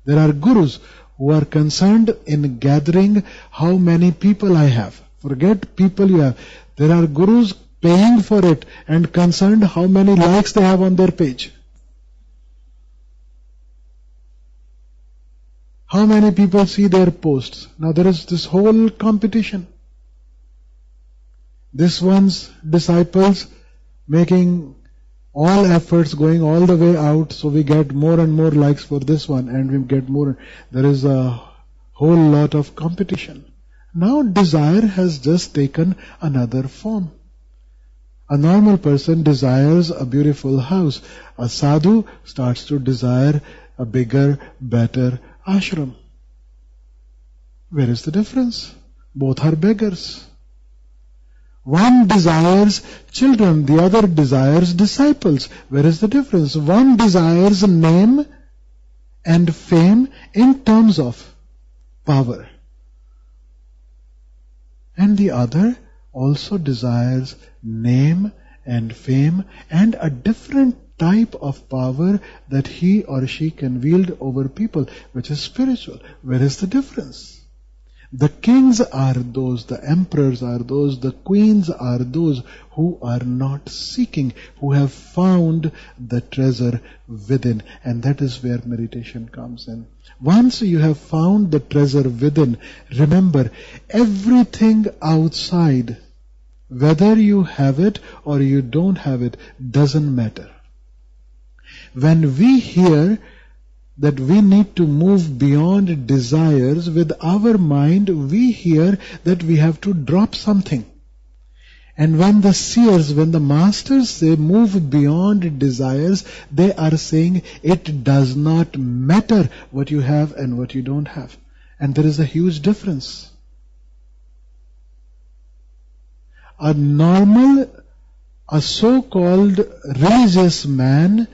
There are gurus who are concerned in gathering how many people I have. Forget people you have. There are gurus paying for it and concerned how many likes they have on their page. How many people see their posts? Now there is this whole competition. This one's disciples making all efforts, going all the way out, so we get more and more likes for this one, and we get more. There is a whole lot of competition. Now desire has just taken another form. A normal person desires a beautiful house. A sadhu starts to desire a bigger, better ashram. Where is the difference? Both are beggars. One desires children, the other desires disciples. Where is the difference? One desires name and fame in terms of power, and the other also desires name and fame and a different type of power that he or she can wield over people, which is spiritual. Where is the difference? The kings are those, the emperors are those, the queens are those who are not seeking, who have found the treasure within. And that is where meditation comes in. Once you have found the treasure within, remember, everything outside, whether you have it or you don't have it, doesn't matter. When we hear that we need to move beyond desires, with our mind we hear that we have to drop something. And when the seers, when the masters say move beyond desires, they are saying it does not matter what you have and what you don't have. And there is a huge difference. A so-called religious man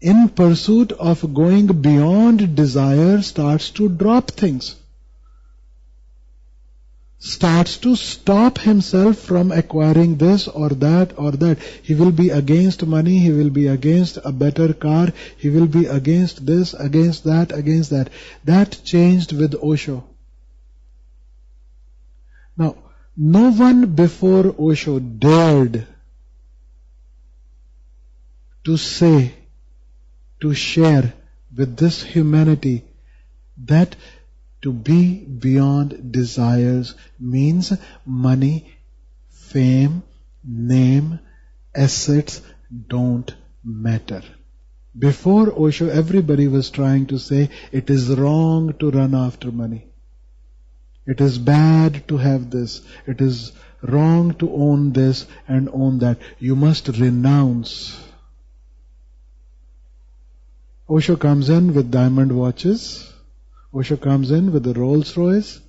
in pursuit of going beyond desire starts to drop things, starts to stop himself from acquiring this or that or that. He will be against money, he will be against a better car, he will be against this, against that, against that. That changed with Osho. Now, no one before Osho dared to say, to share with this humanity that to be beyond desires means money, fame, name, assets don't matter. Before Osho, everybody was trying to say it is wrong to run after money. It is bad to have this. It is wrong to own this and own that. You must renounce. Osho comes in with diamond watches. Osho comes in with the Rolls Royce.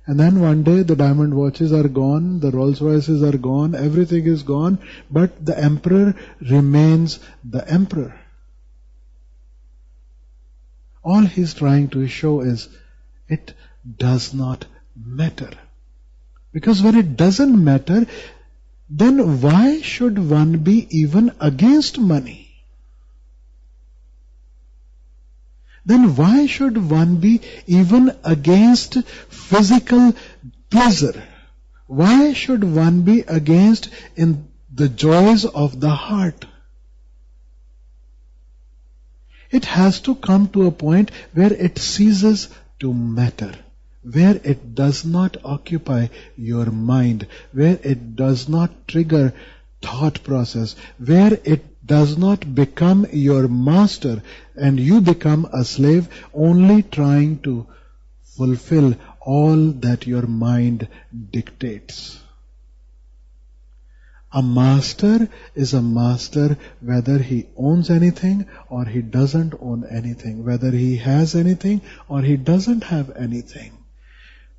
And then one day the diamond watches are gone, the Rolls Royces are gone, everything is gone, but the emperor remains the emperor. All he's trying to show is it does not matter. Because when it doesn't matter, then why should one be even against money? Then why should one be even against physical pleasure? Why should one be against in the joys of the heart? It has to come to a point where it ceases to matter, where it does not occupy your mind, where it does not trigger thought process, where it does not become your master and you become a slave only trying to fulfill all that your mind dictates. A master is a master whether he owns anything or he doesn't own anything, whether he has anything or he doesn't have anything.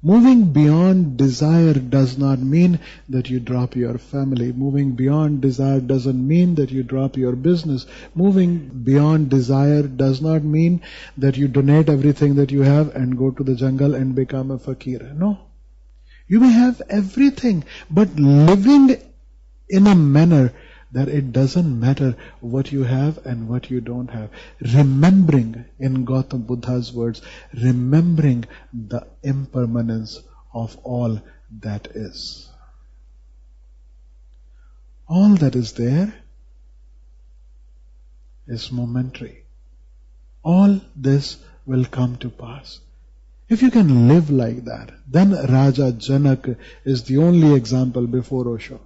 Moving beyond desire does not mean that you drop your family. Moving beyond desire doesn't mean that you drop your business. Moving beyond desire does not mean that you donate everything that you have and go to the jungle and become a fakir. No. You may have everything, but living in a manner that it doesn't matter what you have and what you don't have. Remembering, in Gautam Buddha's words, remembering the impermanence of all that is. All that is there is momentary. All this will come to pass. If you can live like that, then Raja Janak is the only example before Osho,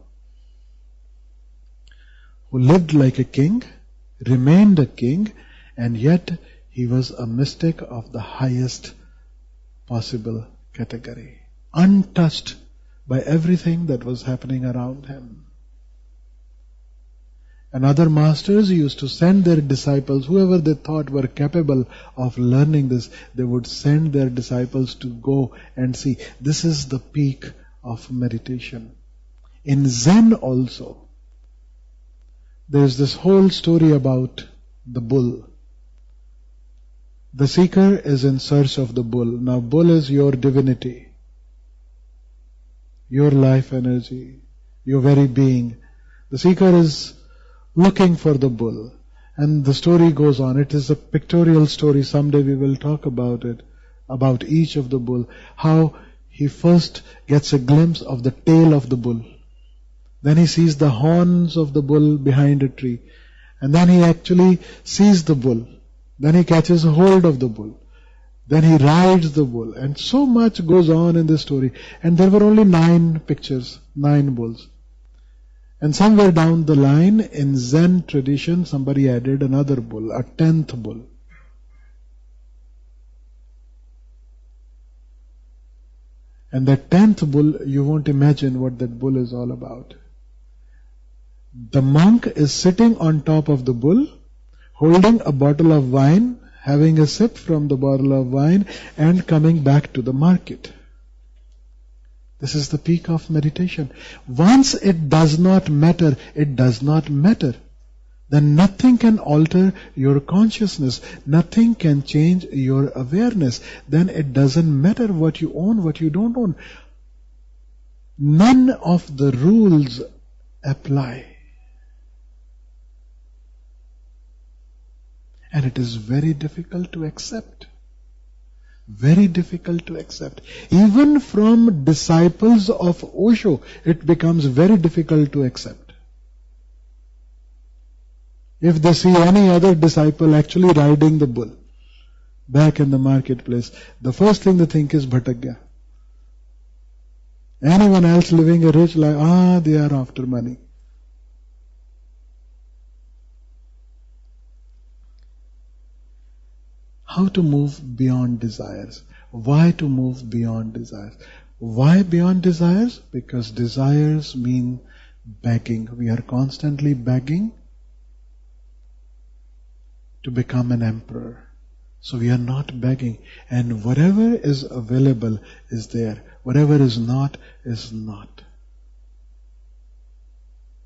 who lived like a king, remained a king, and yet he was a mystic of the highest possible category, untouched by everything that was happening around him. And other masters used to send their disciples, whoever they thought were capable of learning this, they would send their disciples to go and see. This is the peak of meditation. In Zen also, there's this whole story about the bull. The seeker is in search of the bull. Now, bull is your divinity, your life energy, your very being. The seeker is looking for the bull. And the story goes on. It is a pictorial story. Someday we will talk about it, about each of the bull. How he first gets a glimpse of the tail of the bull. Then he sees the horns of the bull behind a tree. And then he actually sees the bull. Then he catches a hold of the bull. Then he rides the bull. And so much goes on in this story. And there were only 9 pictures, 9 bulls. And somewhere down the line, in Zen tradition, somebody added another bull, a 10th bull. And that 10th bull, you won't imagine what that bull is all about. The monk is sitting on top of the bull, holding a bottle of wine, having a sip from the bottle of wine, and coming back to the market. This is the peak of meditation. Once it does not matter, it does not matter. Then nothing can alter your consciousness. Nothing can change your awareness. Then it doesn't matter what you own, what you don't own. None of the rules apply. And it is very difficult to accept. Very difficult to accept. Even from disciples of Osho, it becomes very difficult to accept. If they see any other disciple actually riding the bull back in the marketplace, the first thing they think is bhatak gaya. Anyone else living a rich life, they are after money. How to move beyond desires? Why to move beyond desires? Why beyond desires? Because desires mean begging. We are constantly begging to become an emperor. So we are not begging. And whatever is available is there. Whatever is not, is not.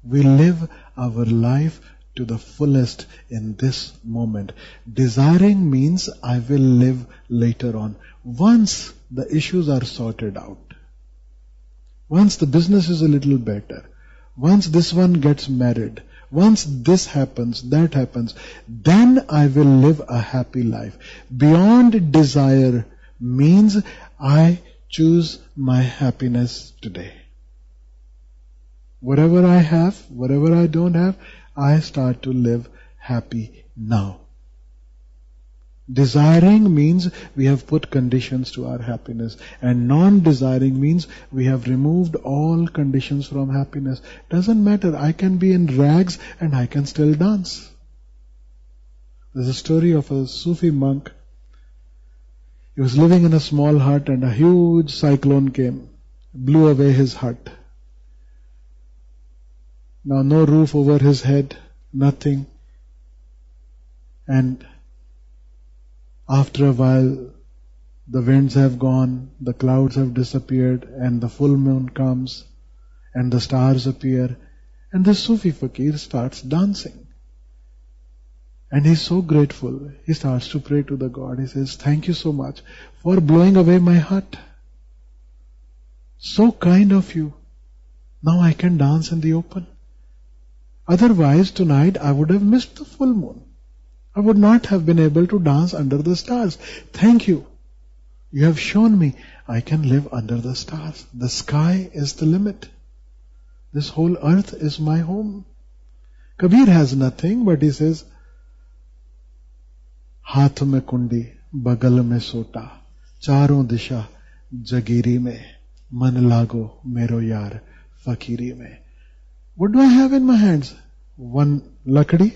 We live our life to the fullest in this moment. Desiring means I will live later on. Once the issues are sorted out. Once the business is a little better. Once this one gets married. Once this happens, that happens. Then I will live a happy life. Beyond desire means I choose my happiness today. Whatever I have, whatever I don't have, I start to live happy now. Desiring means we have put conditions to our happiness. And non-desiring means we have removed all conditions from happiness. Doesn't matter, I can be in rags and I can still dance. There's a story of a Sufi monk. He was living in a small hut and a huge cyclone came, blew away his hut. Now no roof over his head, nothing. And after a while, the winds have gone, the clouds have disappeared, and the full moon comes, and the stars appear, and the Sufi fakir starts dancing. And he's so grateful. He starts to pray to the God. He says, "Thank you so much for blowing away my hut. So kind of you. Now I can dance in the open. Otherwise, tonight I would have missed the full moon. I would not have been able to dance under the stars. Thank you. You have shown me I can live under the stars. The sky is the limit. This whole earth is my home." Kabir has nothing, but he says, "Haath mein kundi, bagal mein sota, charon disha, jagiri mein, man lago mero yaar, fakiri mein." What do I have in my hands? One lakdi.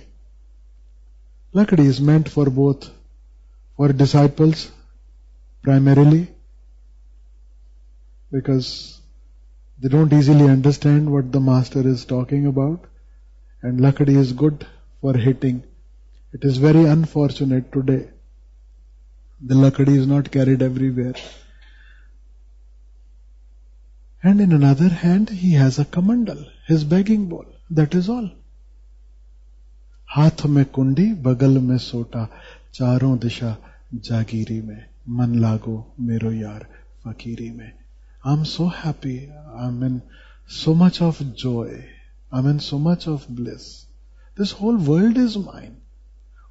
Lakdi is meant for both, for disciples primarily, because they don't easily understand what the master is talking about, and lakdi is good for hitting. It is very unfortunate today. The lakdi is not carried everywhere. And in another hand, he has a kamandal, his begging bowl. That is all. Haath mein kundi, bagal mein sota, charon disha, jagiri mein, man lago mero yaar, fakiri mein. I'm so happy. I'm in so much of joy. I'm in so much of bliss. This whole world is mine.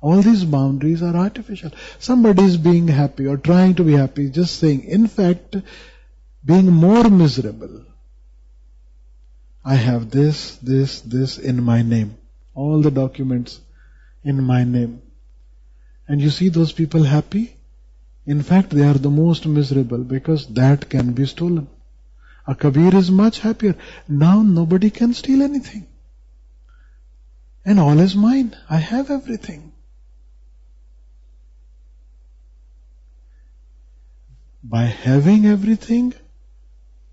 All these boundaries are artificial. Somebody is being happy or trying to be happy, just saying. In fact, being more miserable. I have this in my name. All the documents in my name. And you see those people happy? In fact, they are the most miserable because that can be stolen. A Kabir is much happier. Now nobody can steal anything. And all is mine. I have everything. By having everything,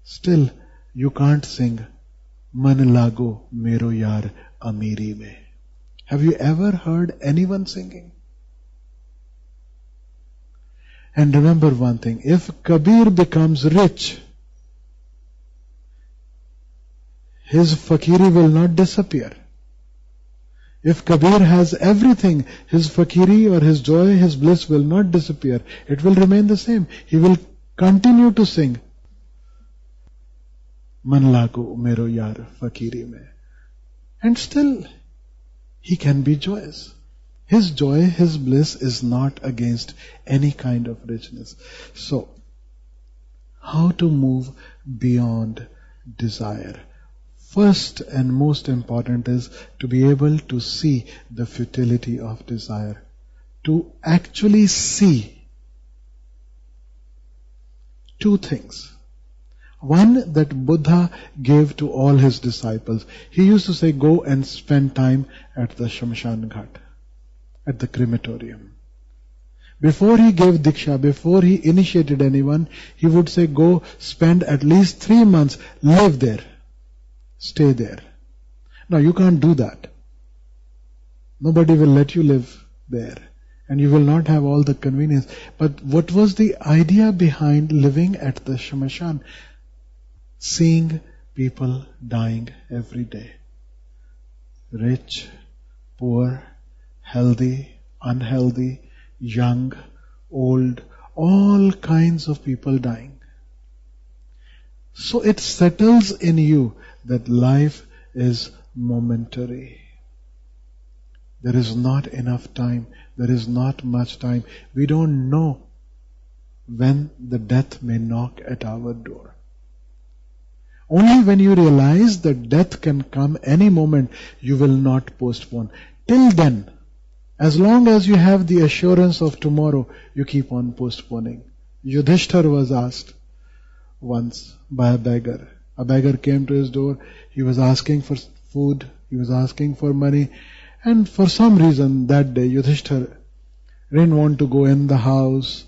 still you can't sing Man lago mero yaar amiri mein. Have you ever heard anyone singing? And remember one thing, if Kabir becomes rich, his fakiri will not disappear. If Kabir has everything, his fakiri or his joy, his bliss will not disappear. It will remain the same. He will continue to sing. Man lago mero yaar fakiri mein. And still, he can be joyous. His joy, his bliss is not against any kind of richness. So, how to move beyond desire? First and most important is to be able to see the futility of desire. To actually see two things. One that Buddha gave to all his disciples. He used to say, go and spend time at the Shamshan Ghat, at the crematorium. Before he gave Diksha, before he initiated anyone, he would say, go spend at least 3 months, live there, stay there. Now you can't do that. Nobody will let you live there. And you will not have all the convenience. But what was the idea behind living at the Shamshan? Seeing people dying every day. Rich, poor, healthy, unhealthy, young, old, all kinds of people dying. So it settles in you that life is momentary. There is not enough time. There is not much time. We don't know when the death may knock at our door. Only when you realize that death can come any moment, you will not postpone. Till then, as long as you have the assurance of tomorrow, you keep on postponing. Yudhishthir was asked once by a beggar. A beggar came to his door. He was asking for food. He was asking for money. And for some reason that day, Yudhishthir didn't want to go in the house,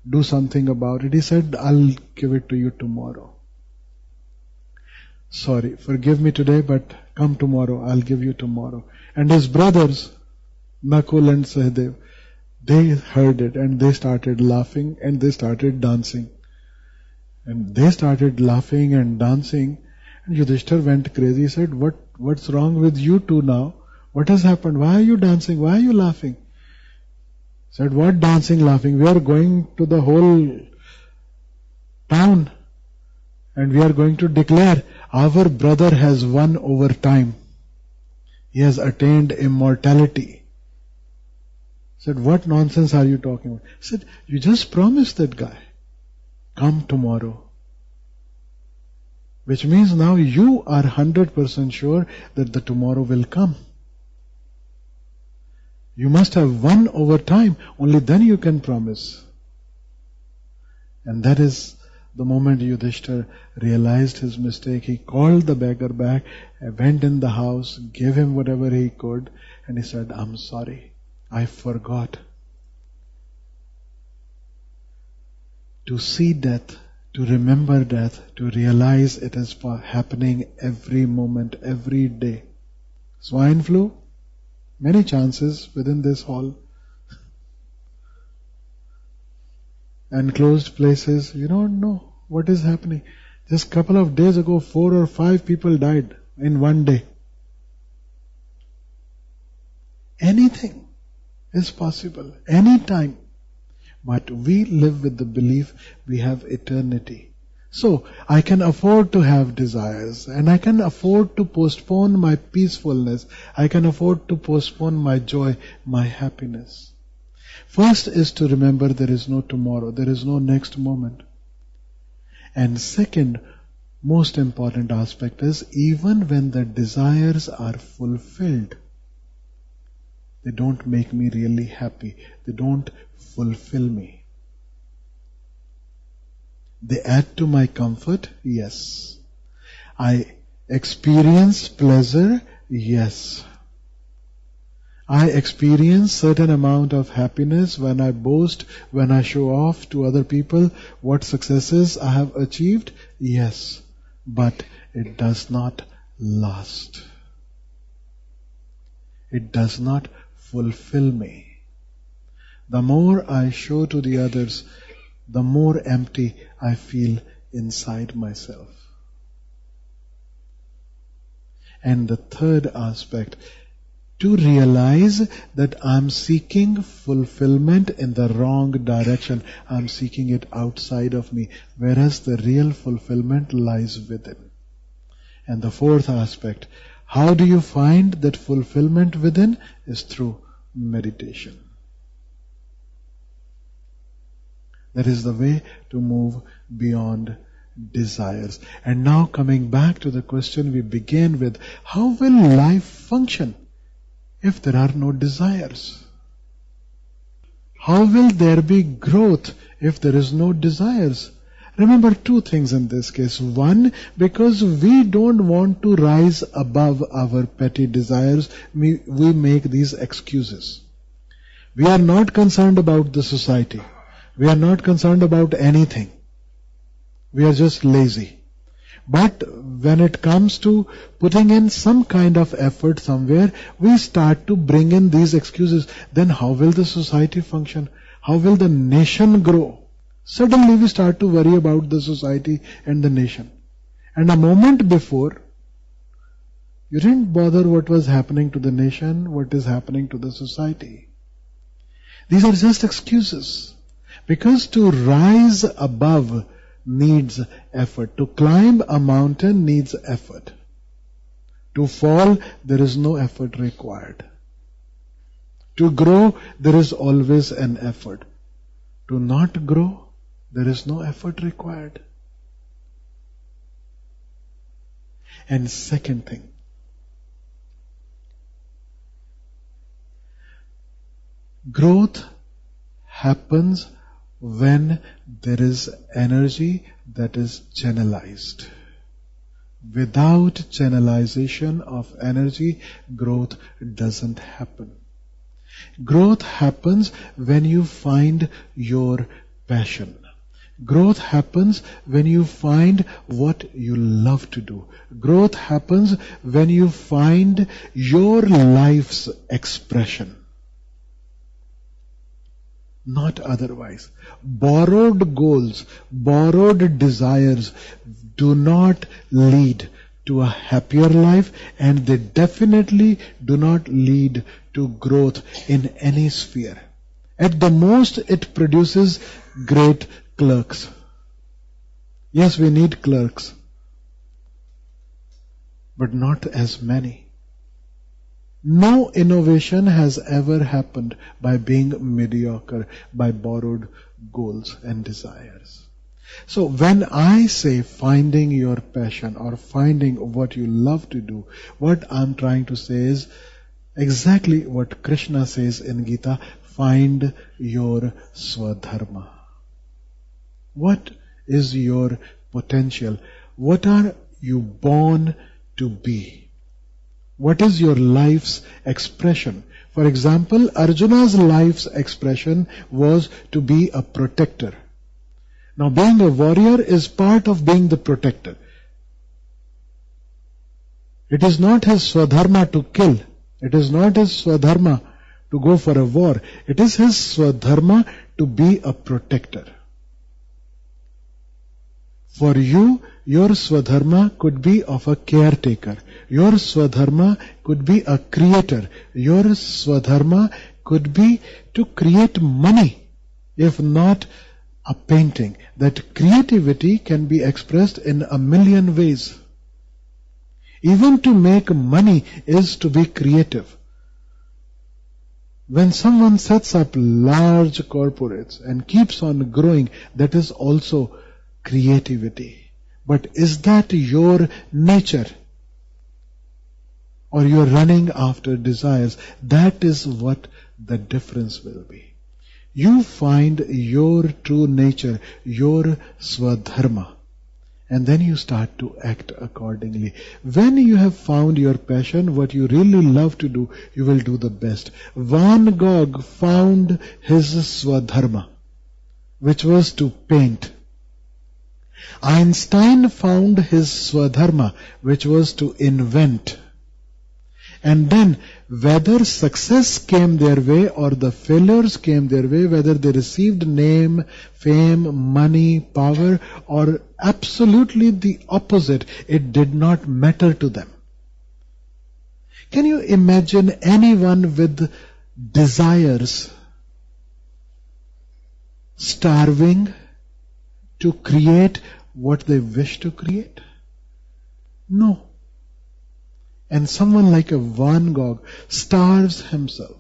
do something about it. He said, I'll give it to you tomorrow. Sorry, forgive me today, but come tomorrow, I'll give you tomorrow. And his brothers, Nakul and Sahadev, they heard it and they started laughing and they started dancing. And they started laughing and dancing. And Yudhishthir went crazy. He said, what's wrong with you two now? What has happened? Why are you dancing? Why are you laughing? He said, what dancing, laughing? We are going to the whole town and we are going to declare our brother has won over time. He has attained immortality. He said, what nonsense are you talking about? He said, you just promised that guy. Come tomorrow. Which means now you are 100% sure that the tomorrow will come. You must have won over time. Only then you can promise. And that is the moment Yudhishthir realized his mistake. He called the beggar back, went in the house, gave him whatever he could, and he said, I'm sorry, I forgot. To see death, to remember death, to realize it is happening every moment, every day. Swine flu, many chances within this hall. Enclosed places, you don't know what is happening. Just a couple of days ago, 4 or 5 people died in one day. Anything is possible, anytime. But we live with the belief we have eternity. So, I can afford to have desires, and I can afford to postpone my peacefulness. I can afford to postpone my joy, my happiness. First is to remember there is no tomorrow, there is no next moment. And second, most important aspect is, even when the desires are fulfilled, they don't make me really happy. They don't fulfill me. They add to my comfort, yes. I experience pleasure, yes. I experience certain amount of happiness when I boast, when I show off to other people what successes I have achieved, yes. But it does not last. It does not fulfill me. The more I show to the others, the more empty I feel inside myself. And the third aspect, to realize that I'm seeking fulfillment in the wrong direction. I'm seeking it outside of me, whereas the real fulfillment lies within. And the fourth aspect, how do you find that fulfillment within? Is through meditation. That is the way to move beyond desires. And now coming back to the question we began with, how will life function if there are no desires? How will there be growth if there is no desires? Remember two things in this case. One, because we don't want to rise above our petty desires, we make these excuses. We are not concerned about the society. We are not concerned about anything. We are just lazy. But when it comes to putting in some kind of effort somewhere, we start to bring in these excuses. Then how will the society function? How will the nation grow? Suddenly we start to worry about the society and the nation. And a moment before, you didn't bother what was happening to the nation, what is happening to the society. These are just excuses. Because to rise above needs effort. To climb a mountain needs effort. To fall, there is no effort required. To grow, there is always an effort. To not grow, there is no effort required. And second thing, growth happens when there is energy that is channelized. Without channelization of energy, growth doesn't happen. Growth happens when you find your passion. Growth happens when you find what you love to do. Growth happens when you find your life's expression. Not otherwise. Borrowed goals, borrowed desires do not lead to a happier life, and they definitely do not lead to growth in any sphere. At the most, it produces great clerks. Yes, we need clerks, but not as many. No innovation has ever happened by being mediocre, by borrowed goals and desires. So when I say finding your passion or finding what you love to do, what I'm trying to say is exactly what Krishna says in Gita, find your swadharma. What is your potential? What are you born to be? What is your life's expression? For example, Arjuna's life's expression was to be a protector. Now, being a warrior is part of being the protector. It is not his swadharma to kill. It is not his swadharma to go for a war. It is his swadharma to be a protector. For you, your swadharma could be of a caretaker. Your swadharma could be a creator. Your swadharma could be to create money. If not a painting, that creativity can be expressed in a million ways. Even to make money is to be creative. When someone sets up large corporates and keeps on growing, that is also creativity. But is that your nature? Or you're running after desires? That is what the difference will be. You find your true nature, your swadharma, and then you start to act accordingly. When you have found your passion, what you really love to do, you will do the best. Van Gogh found his swadharma, which was to paint. Einstein found his swadharma, which was to invent. And then, whether success came their way or the failures came their way, whether they received name, fame, money, power, or absolutely the opposite, it did not matter to them. Can you imagine anyone with desires starving to create what they wish to create? No. And someone like a Van Gogh starves himself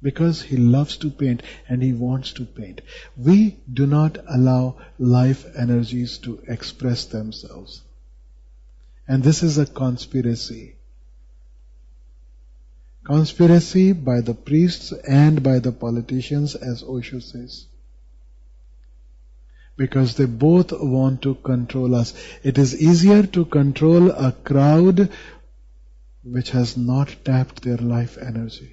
because he loves to paint and he wants to paint. We do not allow life energies to express themselves. And this is a conspiracy. Conspiracy by the priests and by the politicians, as Osho says. Because they both want to control us. It is easier to control a crowd which has not tapped their life energy.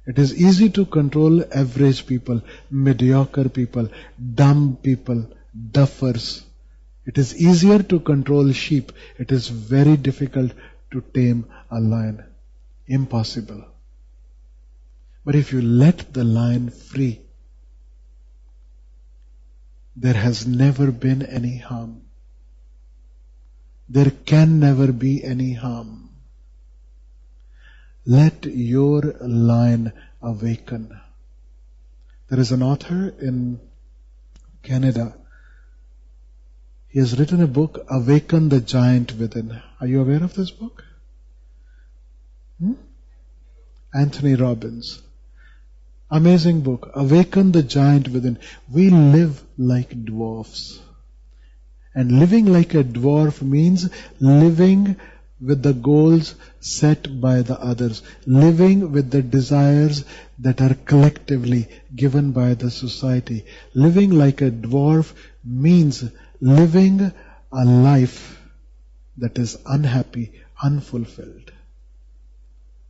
It is easy to control average people, mediocre people, dumb people, duffers. It is easier to control sheep. It is very difficult to tame a lion. Impossible. But if you let the lion free, there has never been any harm. There can never be any harm. Let your lion awaken. There is an author in Canada. He has written a book, Awaken the Giant Within. Are you aware of this book? Anthony Robbins. Amazing book, Awaken the Giant Within. We live like dwarfs. And living like a dwarf means living with the goals set by the others. Living with the desires that are collectively given by the society. Living like a dwarf means living a life that is unhappy, unfulfilled,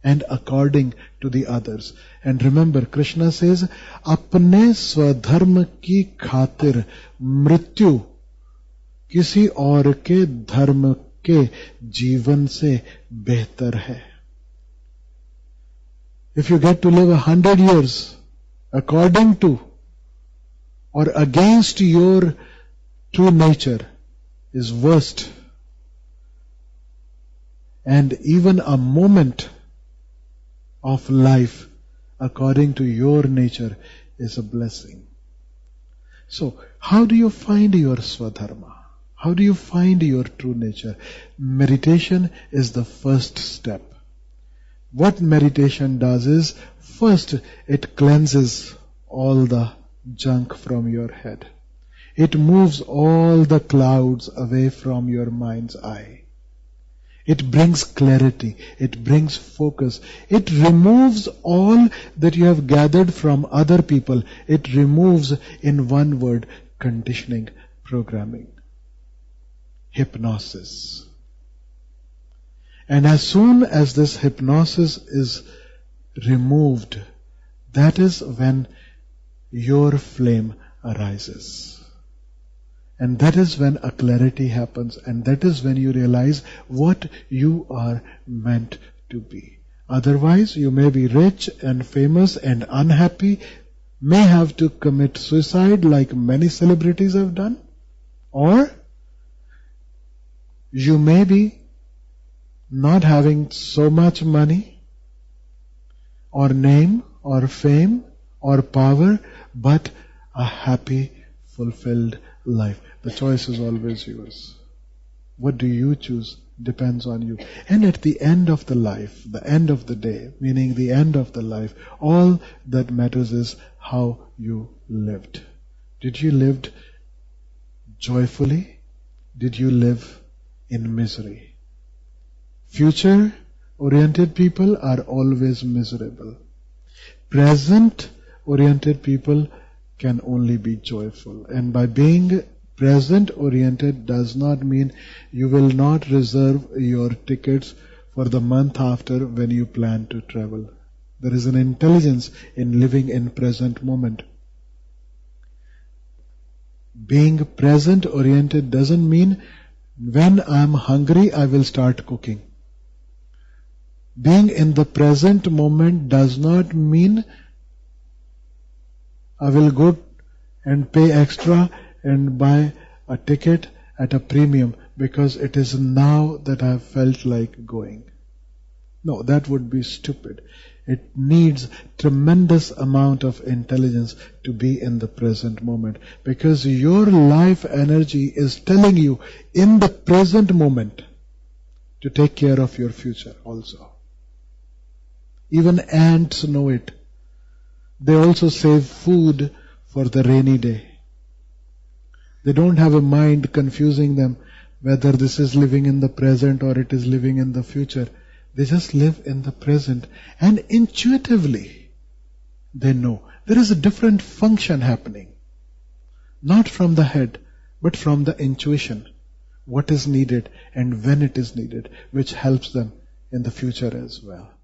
and according to the others. And remember, Krishna says, apne swadharma ki khatir mrityu kisi aur ke dharma ke जीवन से बेहतर है. If you get to live 100 years according to or against your true nature is worst. And even a moment of life according to your nature is a blessing. So, how do you find your swadharma? How do you find your true nature? Meditation is the first step. What meditation does is, first it cleanses all the junk from your head. It moves all the clouds away from your mind's eye. It brings clarity. It brings focus. It removes all that you have gathered from other people. It removes, in one word, conditioning, programming, hypnosis. And as soon as this hypnosis is removed, that is when your flame arises. And that is when a clarity happens, and that is when you realize what you are meant to be. Otherwise, you may be rich and famous and unhappy, may have to commit suicide like many celebrities have done, or you may be not having so much money, or name, or fame, or power, but a happy, fulfilled life. The choice is always yours. What do you choose depends on you. And at the end of the life, the end of the day, meaning the end of the life, all that matters is how you lived. Did you live joyfully? Did you live in misery? Future-oriented people are always miserable. Present-oriented people can only be joyful. And by being present-oriented does not mean you will not reserve your tickets for the month after when you plan to travel. There is an intelligence in living in present moment. Being present-oriented doesn't mean when I'm hungry I will start cooking. Being in the present moment does not mean I will go and pay extra and buy a ticket at a premium because it is now that I have felt like going. No, that would be stupid. It needs tremendous amount of intelligence to be in the present moment, because your life energy is telling you in the present moment to take care of your future also. Even ants know it. They also save food for the rainy day. They don't have a mind confusing them whether this is living in the present or it is living in the future. They just live in the present, and intuitively they know there is a different function happening. Not from the head, but from the intuition. What is needed and when it is needed, which helps them in the future as well.